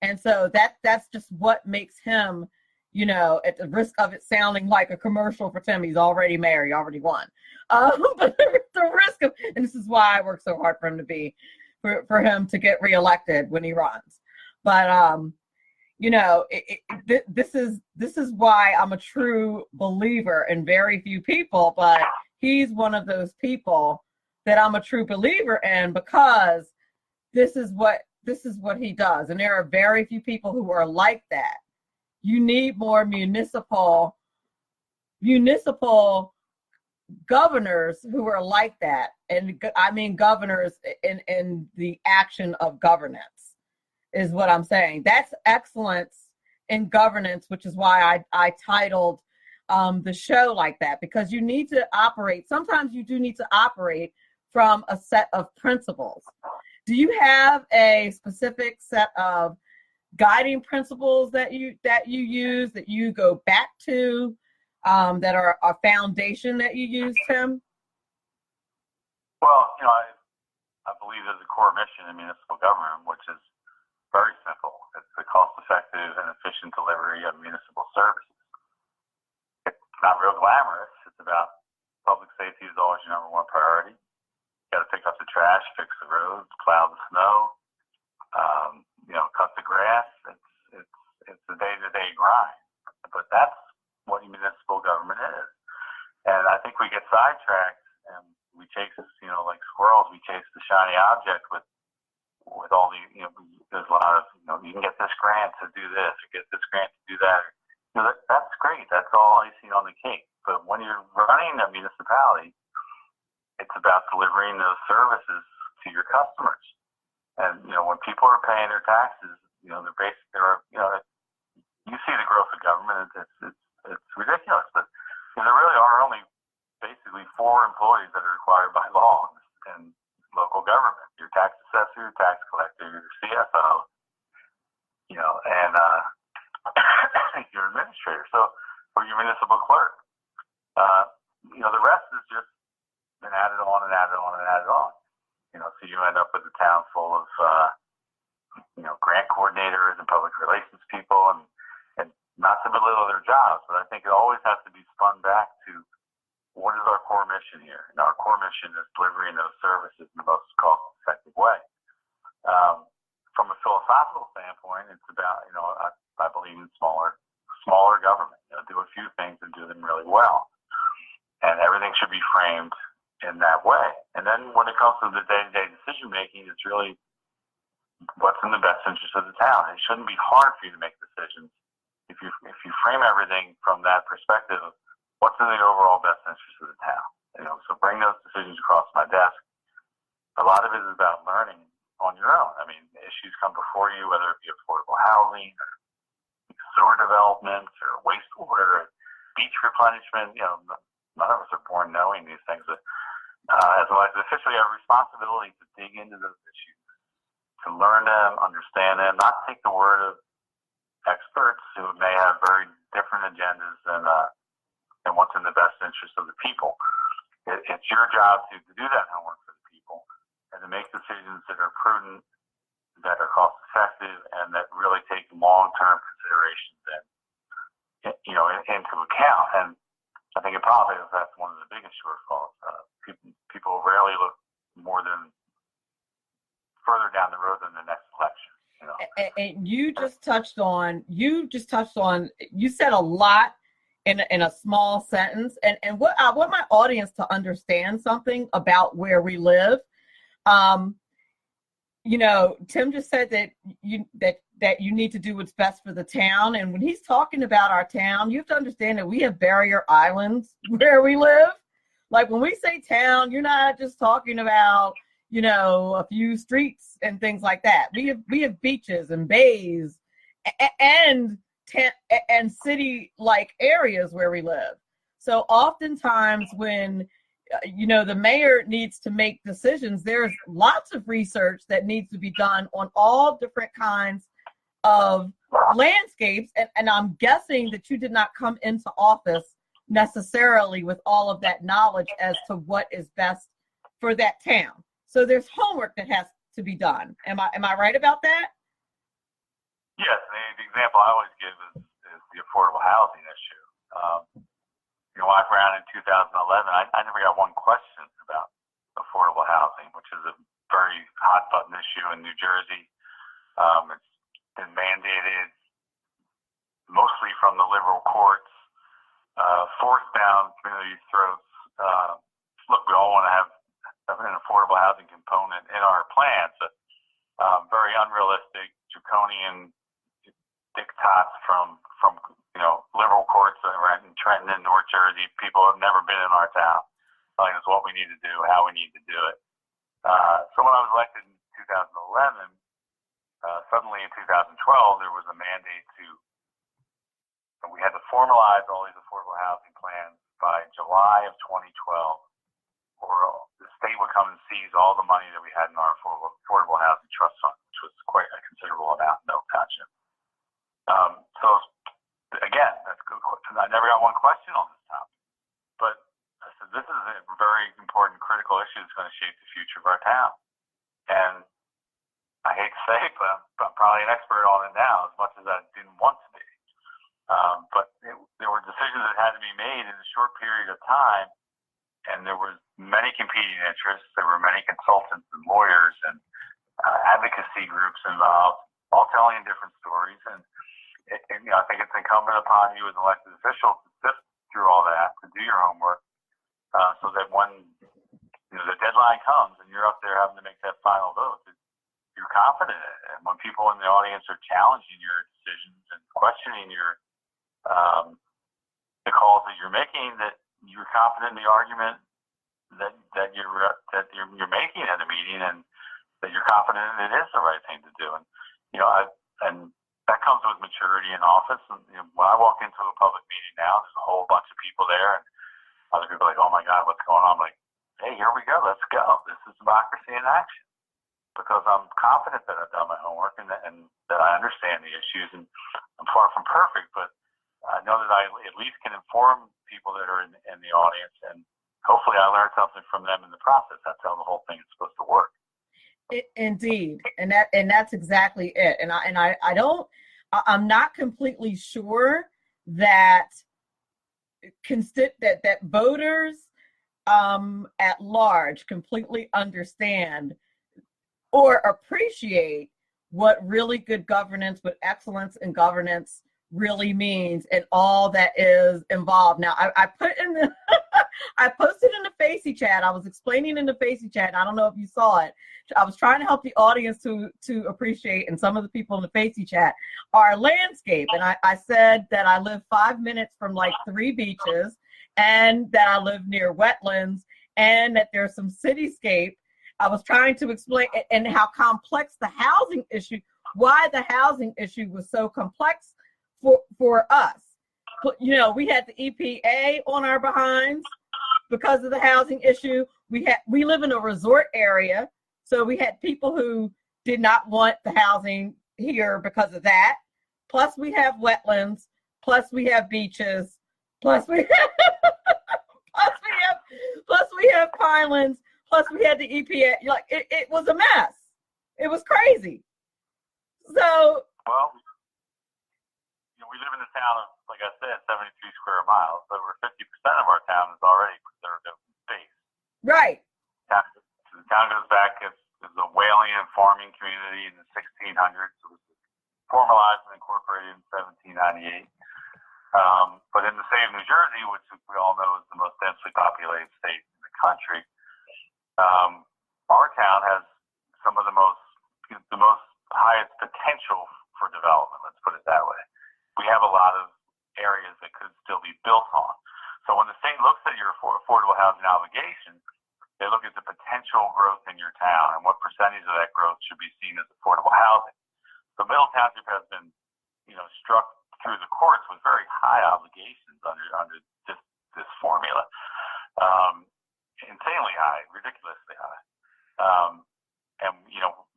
And so that's just what makes him, at the risk of it sounding like a commercial for Tim, he's already married, already won. But the risk of, and this is why I work so hard for him for him to get reelected when he runs. But this is why I'm a true believer in very few people, but he's one of those people that I'm a true believer in, because this is what he does. And there are very few people who are like that. You need more municipal governors who are like that. And I mean governors in the action of governance is what I'm saying. That's excellence in governance, which is why I titled the show like that, because you need to operate. Sometimes you do need to operate from a set of principles. Do you have a specific set of guiding principles that you use, that you go back to, that are a foundation that you use, Tim? Well, I believe there's a core mission in municipal government, which is very simple. It's the cost-effective and efficient delivery of municipal services. It's not real glamorous. It's about public safety is always your number one priority. You got to pick up the trash, fix the roads, plow the snow, cut the grass. It's the day-to-day grind. But that's what municipal government is. And I think we get sidetracked and we chase, like squirrels, we chase the shiny object with all the, there's a lot of, you can get this grant to do this, or get this grant to do that. That's great. That's all icing on the cake. But when you're running a municipality, it's about delivering those services to your customers. And, when people are paying their taxes, you see the growth of government. It's ridiculous. But there really are only basically 4 employees that are required by law in local government: your tax assessor, your tax collector, your CFO, and your administrator. So, or your municipal clerk. The rest is just been added on and added on and added on. So you end up with a town full of grant coordinators and public relations people, and not to belittle their jobs, but I think it always has to be spun back to what is our core mission here? And our core mission is delivering those services in the most cost-effective way. From a philosophical standpoint, it's about, I believe in smaller government. Do a few things and do them really well. And everything should be framed in that way. And then when it comes to the day-to-day decision-making, it's really what's in the best interest of the town. It shouldn't be hard for you to make decisions if you frame everything from that perspective of what's in the overall best interest of the town. So bring those decisions across my desk. A lot of it is about learning on your own. I mean, issues come before you, whether it be affordable housing or sewer development or wastewater, beach replenishment. None of us are born knowing these things, but as an elected official, you have a responsibility to dig into those issues, to learn them, understand them, not take the word of experts who may have very different agendas than what's in the best interest of the people. It's your job to do that homework for the people and to make decisions that are prudent, that are cost effective, and that really take long-term considerations into account. And I think in politics, that's one of the biggest shortfalls. People rarely look more than further down the road than the next election. And you said a lot in a small sentence. And what I want my audience to understand something about where we live. Tim just said that you need to do what's best for the town. And when he's talking about our town, you have to understand that we have barrier islands where we live. Like when we say town, you're not just talking about, a few streets and things like that. We have beaches and bays and city-like areas where we live. So oftentimes when, the mayor needs to make decisions, there's lots of research that needs to be done on all different kinds of landscapes. And I'm guessing that you did not come into office necessarily with all of that knowledge as to what is best for that town. So there's homework that has to be done. Am I right about that? Yes, the example I always give is the affordable housing issue. When I ran in 2011, I never got one question about affordable housing, which is a very hot button issue in New Jersey. It's been mandated mostly from the liberal courts, forced down communities' throats. Look, we all want to have an affordable housing component in our plans, but very unrealistic, draconian diktats from liberal courts around in Trenton and North Jersey. People have never been in our town. Telling us what we need to do, how we need to do it. So when I was elected in 2011, suddenly in 2012 there was a mandate we had to formalize all these affordable housing plans by July of 2012, or the state would come and seize all the money that we had in our affordable housing trust fund, which was quite a considerable amount in Mill Township. So again, that's a good question. I never got one question on this topic, but I said this is a very important, critical issue that's going to shape the future of our town. And I hate to say it, but I'm probably an expert on it now, as much as I didn't want to be. But there were decisions that had to be made in a short period of time, and there was many competing interests. There were many consultants and lawyers and advocacy groups involved, all telling different stories. And I think it's incumbent upon you as elected officials to sift through all that, to do your homework, so that when the deadline comes and you're up there having to make that final vote, that you're confident in it. And when people in the audience are challenging your decisions and questioning the calls that you're making, that you're confident in the argument that you're making at a meeting, and that you're confident it is the right thing to do. And and that comes with maturity in office. And when I walk into a public meeting now, there's a whole bunch of people there, and other people are like, "Oh my God, what's going on?" I'm like, "Hey, here we go. Let's go. This is democracy in action." Because I'm confident that I've done my homework and that I understand the issues, and I'm far from perfect, but I know that I at least can inform people that are in the audience, and hopefully I learn something from them in the process. That's how the whole thing is supposed to work. Indeed, and that's exactly it. And I'm not completely sure that that voters at large completely understand or appreciate what really good governance, what excellence in governance really means, and all that is involved. Now, I put in the, I posted in the Facey chat. I was explaining in the Facey chat. I don't know if you saw it. I was trying to help the audience to appreciate, and some of the people in the Facey chat, our landscape. And I said that I live 5 minutes from like 3 beaches, and that I live near wetlands, and that there's some cityscape. I was trying to explain and how complex the housing issue, why the housing issue was so complex for us. We had the EPA on our behinds because of the housing issue. We live in a resort area, so we had people who did not want the housing here because of that. Plus we have wetlands, plus we have beaches, plus we have pinelands, plus we had the EPA. Like it was a mess. It was crazy. So we live in a town of, like I said, 73 square miles. Over 50% of our town is already preserved open space. Right. The town goes back as a whaling and farming community in the 1600s. It was formalized and incorporated in 1798. But in the state of New Jersey, which we all know is the most densely populated state in the country, our town has some of the most highest potential for development. Let's put it that way. We have a lot of areas that could still be built on. So when the state looks at your affordable housing obligation, they look at the potential growth in your town and what percentage of that growth should be seen as affordable housing. So Middle Township has been, struck through the courts with very high obligations under this formula, insanely high, ridiculously high. And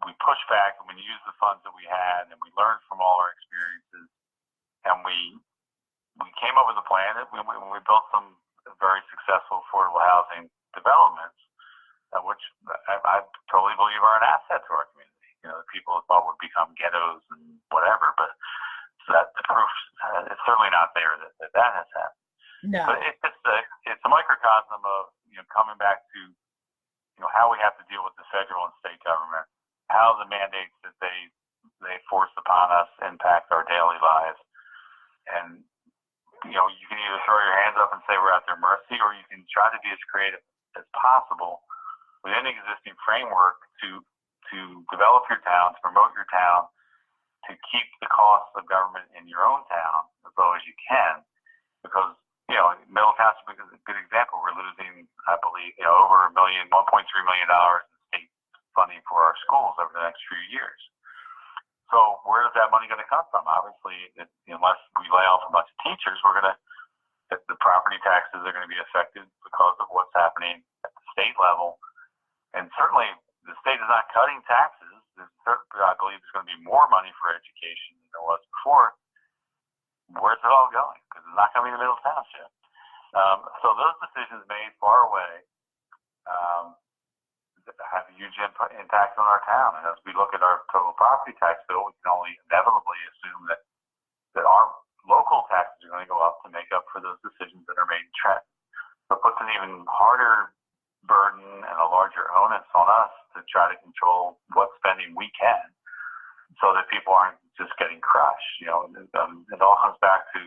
we pushed back and we used the funds that we had, and we learned from all our experiences, and we came up with a plan that we built some very successful affordable housing developments, which I totally believe are an asset to our community. The people thought would become ghettos and whatever, but that the proof is certainly not there that has happened. No. But it's a microcosm of coming back to how we have to deal with the federal and state government, how the mandates that they force upon us impact our daily lives, and you can either throw your hands up and say we're at their mercy, or you can try to be as creative as possible within the existing framework to develop your town, to promote your town, to keep the costs of government in your own town as low as you can, because Middle Township is a good example. We're losing, I believe, over $1.3 million in state funding for our schools over the next few years. So where is that money going to come from? Obviously, unless we lay off a bunch of teachers, the property taxes are going to be affected because of what's happening at the state level. And certainly, the state is not cutting taxes. I believe there's going to be more money for education than there was before. Where's it all going? Because it's not coming to Middle Township. So those decisions made far away have a huge impact on our town. And as we look at our total property tax bill, we can only inevitably assume that our local taxes are going to go up to make up for those decisions that are made in Trenton. So it puts an even harder burden and a larger onus on us to try to control what spending we can, so that people aren't just getting crushed. It all comes back to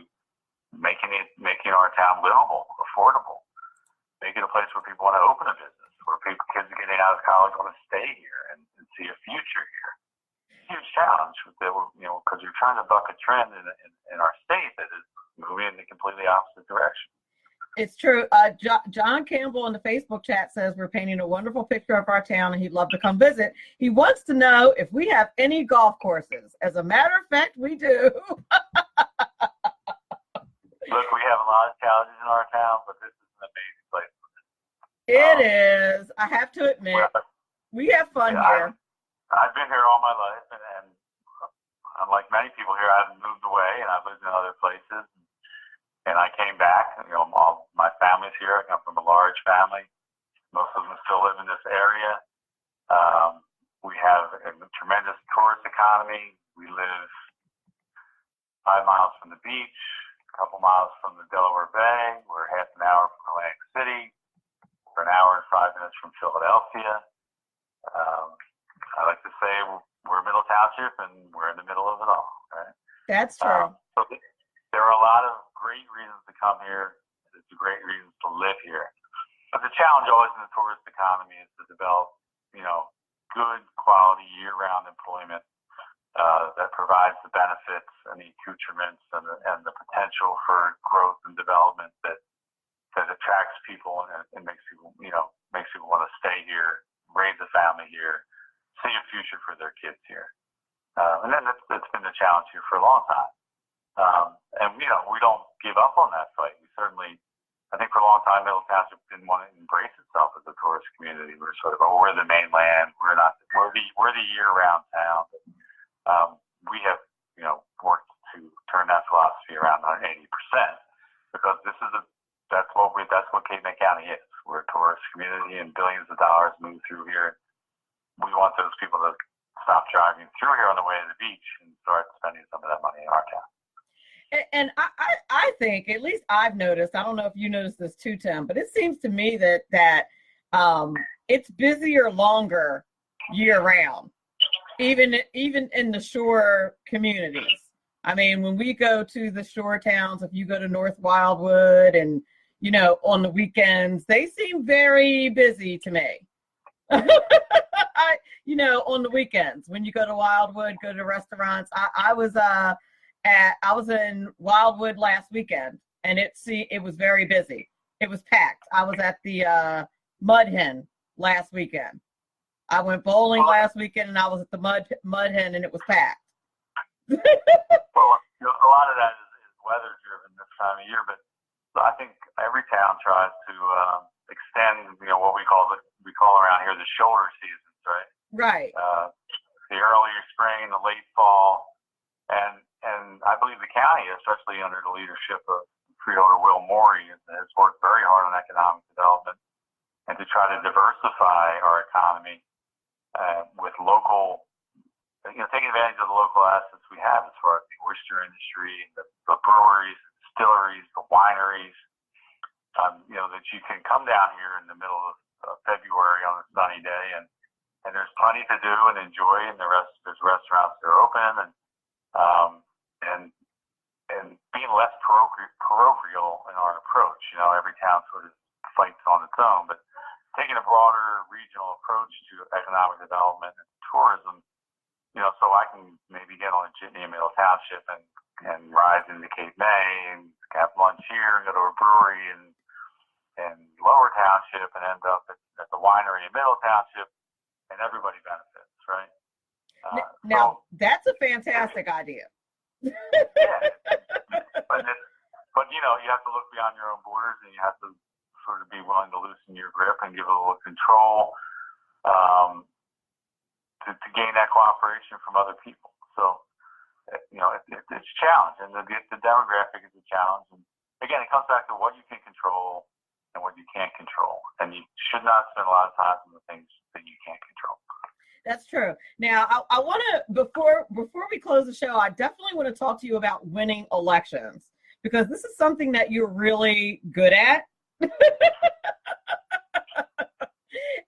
making our town livable, affordable, making a place where people want to open a business, where kids getting out of college want to stay here and see a future here. Huge challenge, because you're trying to buck a trend in our state that is moving in the completely opposite direction. It's true. John Campbell in the Facebook chat says we're painting a wonderful picture of our town and he'd love to come visit. He wants to know if we have any golf courses. As a matter of fact, we do. Look, we have a lot of challenges in our town, but this is an amazing place. It is. I have to admit, we have fun here. I've been here all my life, and unlike many people here, I haven't moved away, and I've lived in other places. And I came back. All my family's here. I come from a large family. Most of them still live in this area. We have a tremendous tourist economy. We live 5 miles from the beach, a couple miles from the Delaware Bay. We're half an hour from Atlantic City. We're an hour and 5 minutes from Philadelphia. I like to say we're Middle Township, and we're in the middle of it all. Right? That's true. So there are a lot of great reasons to come here. There's great reasons to live here. But the challenge always in the tourist economy is to develop, good quality year-round employment that provides the benefits and the accoutrements and the potential for growth and development that attracts people and makes people want to stay here, raise a family here, see a future for their kids here. And then that's been the challenge here for a long time. And we don't give up on that fight. We certainly, I think for a long time, Middle Township didn't want to embrace itself as a tourist community. We're sort of, we're the mainland. We're the year-round town. We have, worked to turn that philosophy around 180%, because that's what Cape May County is. We're a tourist community, and billions of dollars move through here. We want those people to stop driving through here on the way to the beach and start spending some of that money in our town. And I think, at least I've noticed, I don't know if you noticed this too, Tim, but it seems to me that it's busier longer year round, even in the shore communities. I mean, when we go to the shore towns, if you go to North Wildwood and, on the weekends, they seem very busy to me. On the weekends, when you go to Wildwood, go to restaurants. I was in Wildwood last weekend, and it was very busy. It was packed. I was at the Mud Hen last weekend. I went bowling last weekend, and I was at the Mud Hen, and it was packed. Well, a lot of that is weather driven this time of year, but I think every town tries to extend, what we call around here the shoulder seasons, right? Right. The earlier spring, the late fall, and I believe the county, especially under the leadership of Freeholder Will Morey, has worked very hard on economic development and to try to diversify our economy with local, taking advantage of the local assets we have as far as the oyster industry, the breweries, the distilleries, the wineries, that you can come down here in the middle of February on a sunny day and there's plenty to do and enjoy, and there's restaurants that are open and being less parochial in our approach. Every town sort of fights on its own, but taking a broader regional approach to economic development and tourism, so I can maybe get on a jitney in Middle Township and ride into Cape May and have lunch here and go to a brewery in Lower Township and end up at the winery in Middle Township, and everybody benefits, right? Now, that's a fantastic idea. Yeah, but you have to look beyond your own borders, and you have to sort of be willing to loosen your grip and give a little control to gain that cooperation from other people. So, it's a challenge, and the demographic is a challenge. And again, it comes back to what you can control and what you can't control, and you should not spend a lot of time on the things that you can't control. That's true. Now, I want to, before we close the show, I definitely want to talk to you about winning elections, because this is something that you're really good at.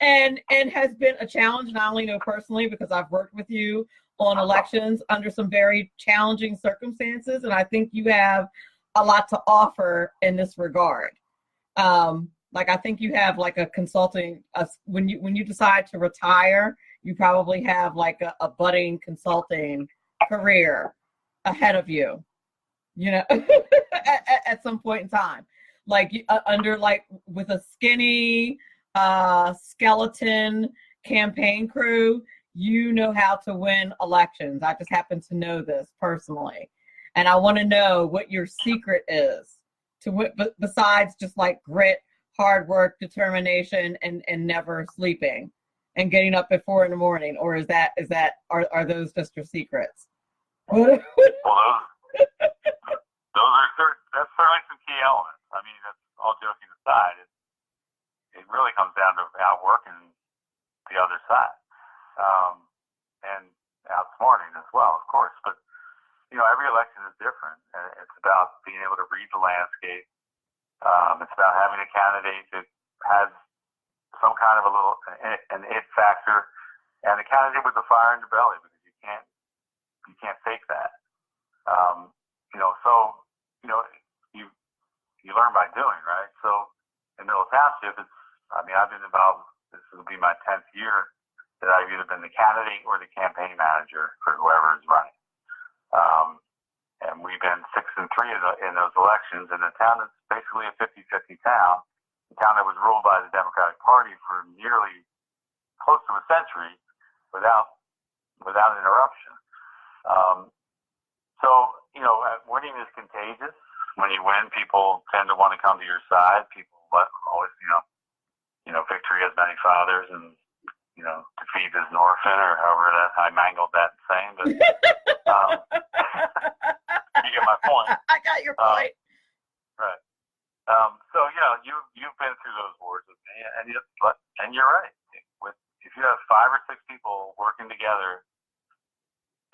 and has been a challenge, not only personally, because I've worked with you on elections under some very challenging circumstances, and I think you have a lot to offer in this regard. I think you have like a consulting, when you decide to retire, you probably have like a budding consulting career ahead of you, at some point in time, with a skinny skeleton campaign crew, you know how to win elections. I just happen to know this personally. And I want to know what your secret is to win, besides just like grit, hard work, determination, and never sleeping and getting up at 4 a.m. Or are those just your secrets? Well, that's certainly some key elements. I mean, that's all joking aside. It really comes down to outworking the other side, and outsmarting as well, of course. But every election is different, and it's about being able to read the landscape. It's about having a candidate that has some kind of an it factor, and a candidate with a fire in the belly, because you can't fake that. You learn by doing, right? So in Middle Township, I've been involved. This will be my 10th year that I've either been the candidate or the campaign manager for whoever is running. And we've been 6-3 in those elections, and the town is basically a 50-50 town. A town that was ruled by the Democratic Party for nearly close to a century without interruption. Winning is contagious. When you win, people tend to want to come to your side. People always, victory has many fathers, and defeat is an orphan, or however that I mangled that saying. But you get my point. I got your point. Right. You've been through those wars with me, and you're right. If you have 5 or 6 people working together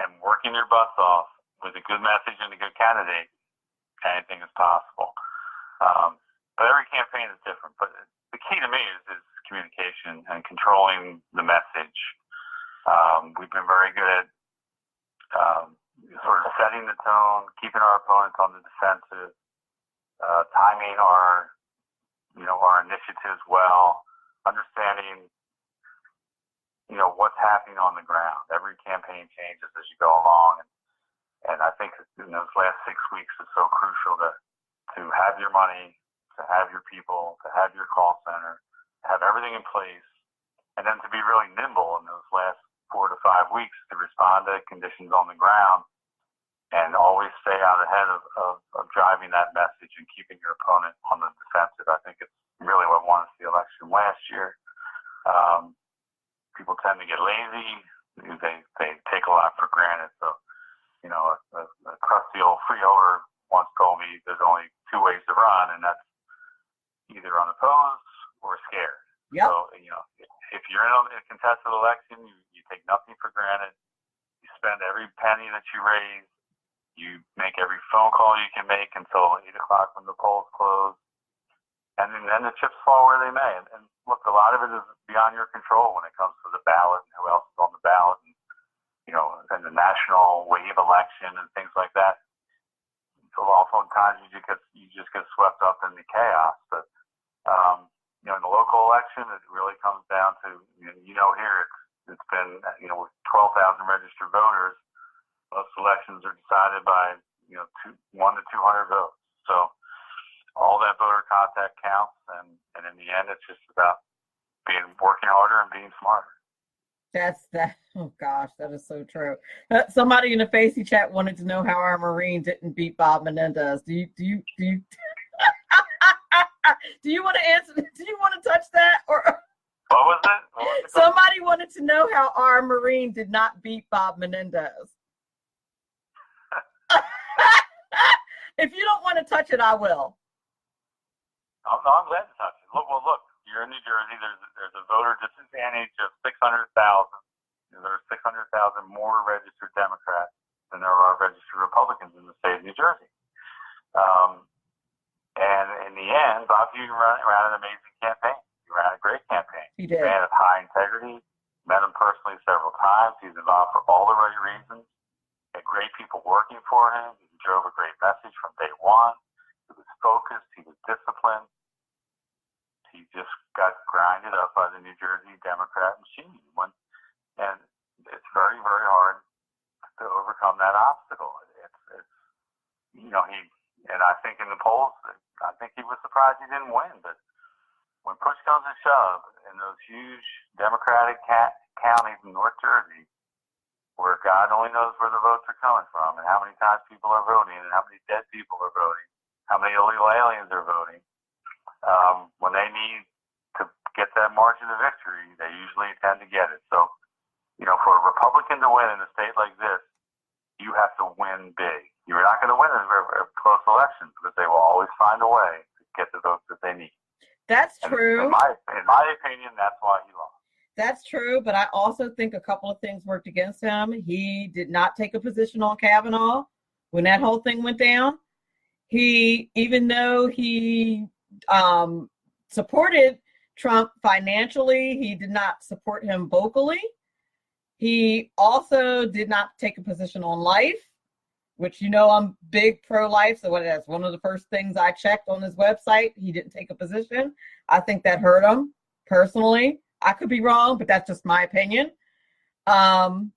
and working your butts off with a good message and a good candidate, anything is possible. But every campaign is different. But the key to me is communication and controlling the message. We've been very good at sort of setting the tone, keeping our opponents on the defensive, timing our initiatives well, understanding what's happening on the ground. Every campaign changes as you go along, and I think those last 6 weeks is so crucial to have your money to have your people, to have your call center, to have everything in place, and then to be really nimble in those last 4 to 5 weeks to respond to conditions on the ground and always stay out ahead of driving that message and keeping your opponent on the defensive. I think it's really what won us the election last year. People tend to get lazy. They take a lot for granted. So, you know, a crusty old freeholder once told me there's only 2 ways to run, and that's either unopposed or scared. Yep. So, you know, if you're in a contested election, you take nothing for granted. You spend every penny that you raise. You make every phone call you can make until 8 o'clock when the polls close. And then the chips fall where they may. And look, a lot of it is beyond your control when it comes to the ballot and who else is on the ballot and, you know, and the national wave election and things like that. So oftentimes you just get swept up in the chaos. But, you know, in the local election, it really comes down to, you know, here it's been, you know, with 12,000 registered voters, most elections are decided by, you know, 1 to 200 votes. So all that voter contact counts, and in the end, it's just about working harder and being smarter. Oh gosh, that is so true. Somebody in the Facey chat wanted to know how our Marine didn't beat Bob Menendez. Do you do you want to answer? Do you want to touch that? Or what was it? Somebody wanted to know how our Marine did not beat Bob Menendez. If you don't want to touch it, I will. No, I'm glad to touch it. Look, you're in New Jersey. There's a voter disadvantage of 600,000. There are 600,000 more registered Democrats than there are registered Republicans in the state of New Jersey. And in the end, Bob Hughes ran an amazing campaign. He ran a great campaign. He did. He ran with high integrity. Met him personally several times. He's involved for all the right reasons. He had great people working for him. He drove a great message from day one. He was focused. He was disciplined. He just got grinded up by the New Jersey Democrat machine. And it's very, very hard to overcome that obstacle. It's you know, and I think in the polls, I think he was surprised he didn't win. But when push comes to shove in those huge Democratic counties in North Jersey, where God only knows where the votes are coming from and how many times people are voting and how many dead people are voting, how many illegal aliens are voting, when they need to get that margin of victory, they usually tend to get it. So, you know, for a Republican to win in a state like this, you have to win big. You're not going to win in close elections, but they will always find a way to get the votes that they need. That's true. In my opinion, that's why he lost. That's true, but I also think a couple of things worked against him. He did not take a position on Kavanaugh when that whole thing went down. Even though he supported Trump financially, he did not support him vocally. He also did not take a position on life, which, you know, I'm big pro-life, so that's one of the first things I checked on his website. He didn't take a position. I think that hurt him personally. I could be wrong, but that's just my opinion. And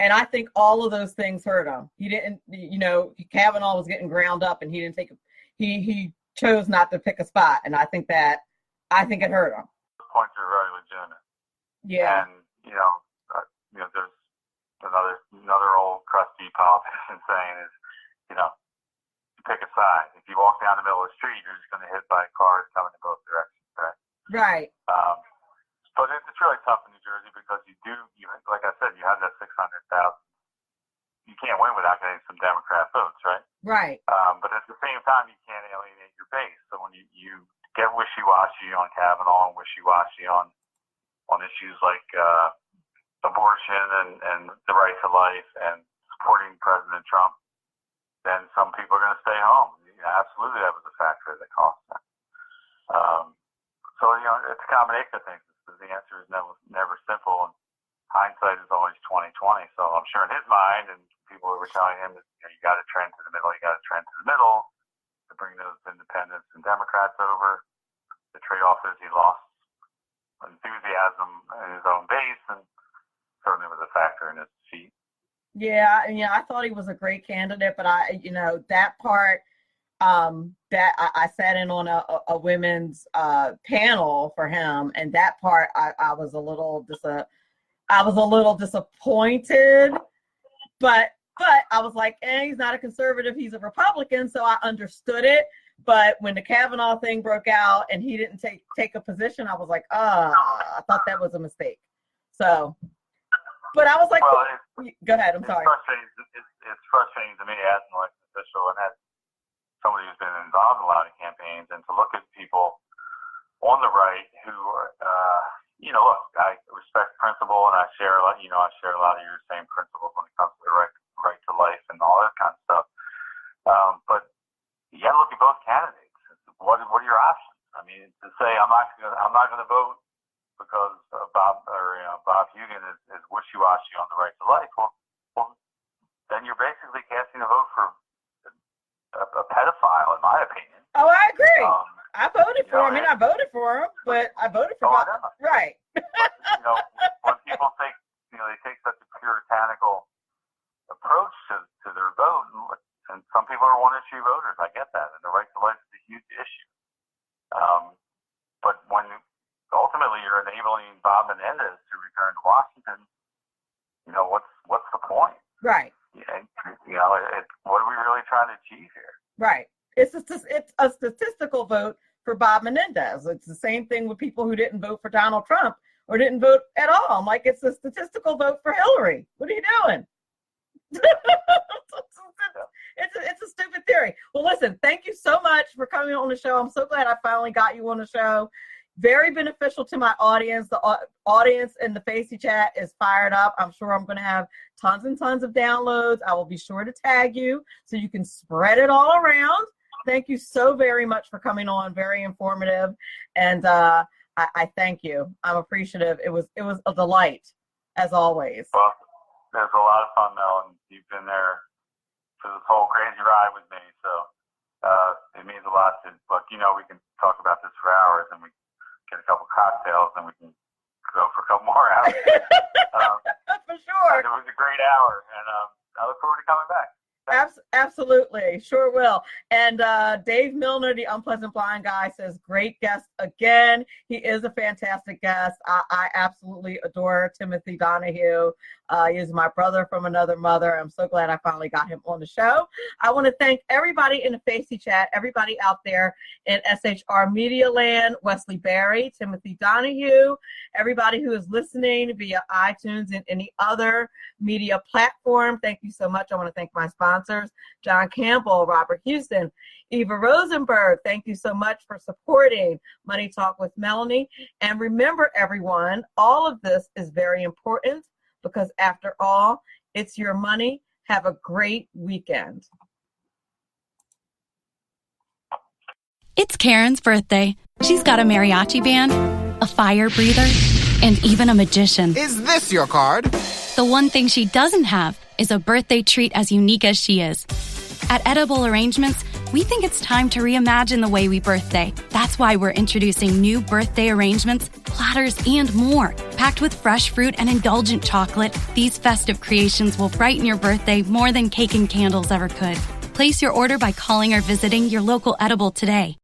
I think all of those things hurt him. He didn't, you know, Kavanaugh was getting ground up, and he chose not to pick a spot, and I think it hurt him. Those points are very legitimate. Yeah. And there's another old crusty politician saying is, you know, pick a side. If you walk down the middle of the street, you're just going to hit by cars coming in both directions, right? Right. But it's really tough in New Jersey because you like I said, you have that 600,000. You can't win without getting some Democrat votes, right? Right. But at the same time, you can't alienate your base. So when you get wishy-washy on Kavanaugh and wishy-washy on issues like abortion and the right to life and supporting President Trump, then some people are going to stay home. Absolutely, that was a factor that cost them. So, you know, it's a combination of things. The answer is never simple, and hindsight is always 20/20. So I'm sure in his mind, and people were telling him that, you know, you got to trend to the middle. To bring those independents and Democrats over. The trade-off is he lost enthusiasm in his own base, and certainly was a factor in his defeat. Yeah, I thought he was a great candidate, but that part, that I sat in on a women's panel for him, and that part I was a little disappointed, but I was like, he's not a conservative, he's a Republican, so I understood it. But when the Kavanaugh thing broke out and he didn't take a position, I was like, I thought that was a mistake. So, but I was like, go ahead. I'm sorry. It's frustrating to me as an elected official and as somebody who's been involved in a lot of campaigns, and to look at people on the right who are, look, I respect principle, and I share a lot of your same principles when it comes to the right to life and all that kind of stuff. But you got to look at both candidates. What are your options? I mean, to say I'm not going to vote because Bob Hugin is wishy-washy on the right to life. Well, then you're basically casting a vote for a pedophile, in my opinion. Oh, I agree. I voted for him. I voted for him, but I voted for Bob. Right. But, when people take such a puritanical approach to their vote, and some people are one-issue voters. I get that, and the right to life is a huge issue. But when ultimately you're enabling Bob Menendez to return to Washington, what's the point? Right. What are we really trying to achieve here? Right. It's a statistical vote for Bob Menendez. It's the same thing with people who didn't vote for Donald Trump or didn't vote at all. I'm like, it's a statistical vote for Hillary. What are you doing? It's a stupid theory. Well, listen, thank you so much for coming on the show. I'm so glad I finally got you on the show. Very beneficial to my audience. The audience in the Facey chat is fired up. I'm sure I'm going to have tons and tons of downloads. I will be sure to tag you so you can spread it all around. Thank you so very much for coming on. Very informative. And I thank you. I'm appreciative. It was a delight, as always. Well, there's a lot of fun, Mel, and you've been there for this whole crazy ride with me. So it means a lot to, look, we can talk about this for hours, and we get a couple cocktails, and we can go for a couple more hours. For sure. It was a great hour, and I look forward to coming back. Absolutely. Sure will. And Dave Milner, the Unpleasant Blind Guy, says, great guest again. He is a fantastic guest. I absolutely adore Timothy Donohue. He is my brother from another mother. I'm so glad I finally got him on the show. I want to thank everybody in the Facey chat, everybody out there in SHR Media Land, Wesley Berry, Timothy Donohue, everybody who is listening via iTunes and any other media platform. Thank you so much. I want to thank my sponsors, John Campbell, Robert Houston, Eva Rosenberg. Thank you so much for supporting Money Talk with Melanie. And remember, everyone, all of this is very important because after all, it's your money. Have a great weekend. It's Karen's birthday. She's got a mariachi band, a fire breather, and even a magician. Is this your card? The one thing she doesn't have is a birthday treat as unique as she is. At Edible Arrangements, we think it's time to reimagine the way we birthday. That's why we're introducing new birthday arrangements, platters, and more. Packed with fresh fruit and indulgent chocolate, these festive creations will brighten your birthday more than cake and candles ever could. Place your order by calling or visiting your local Edible today.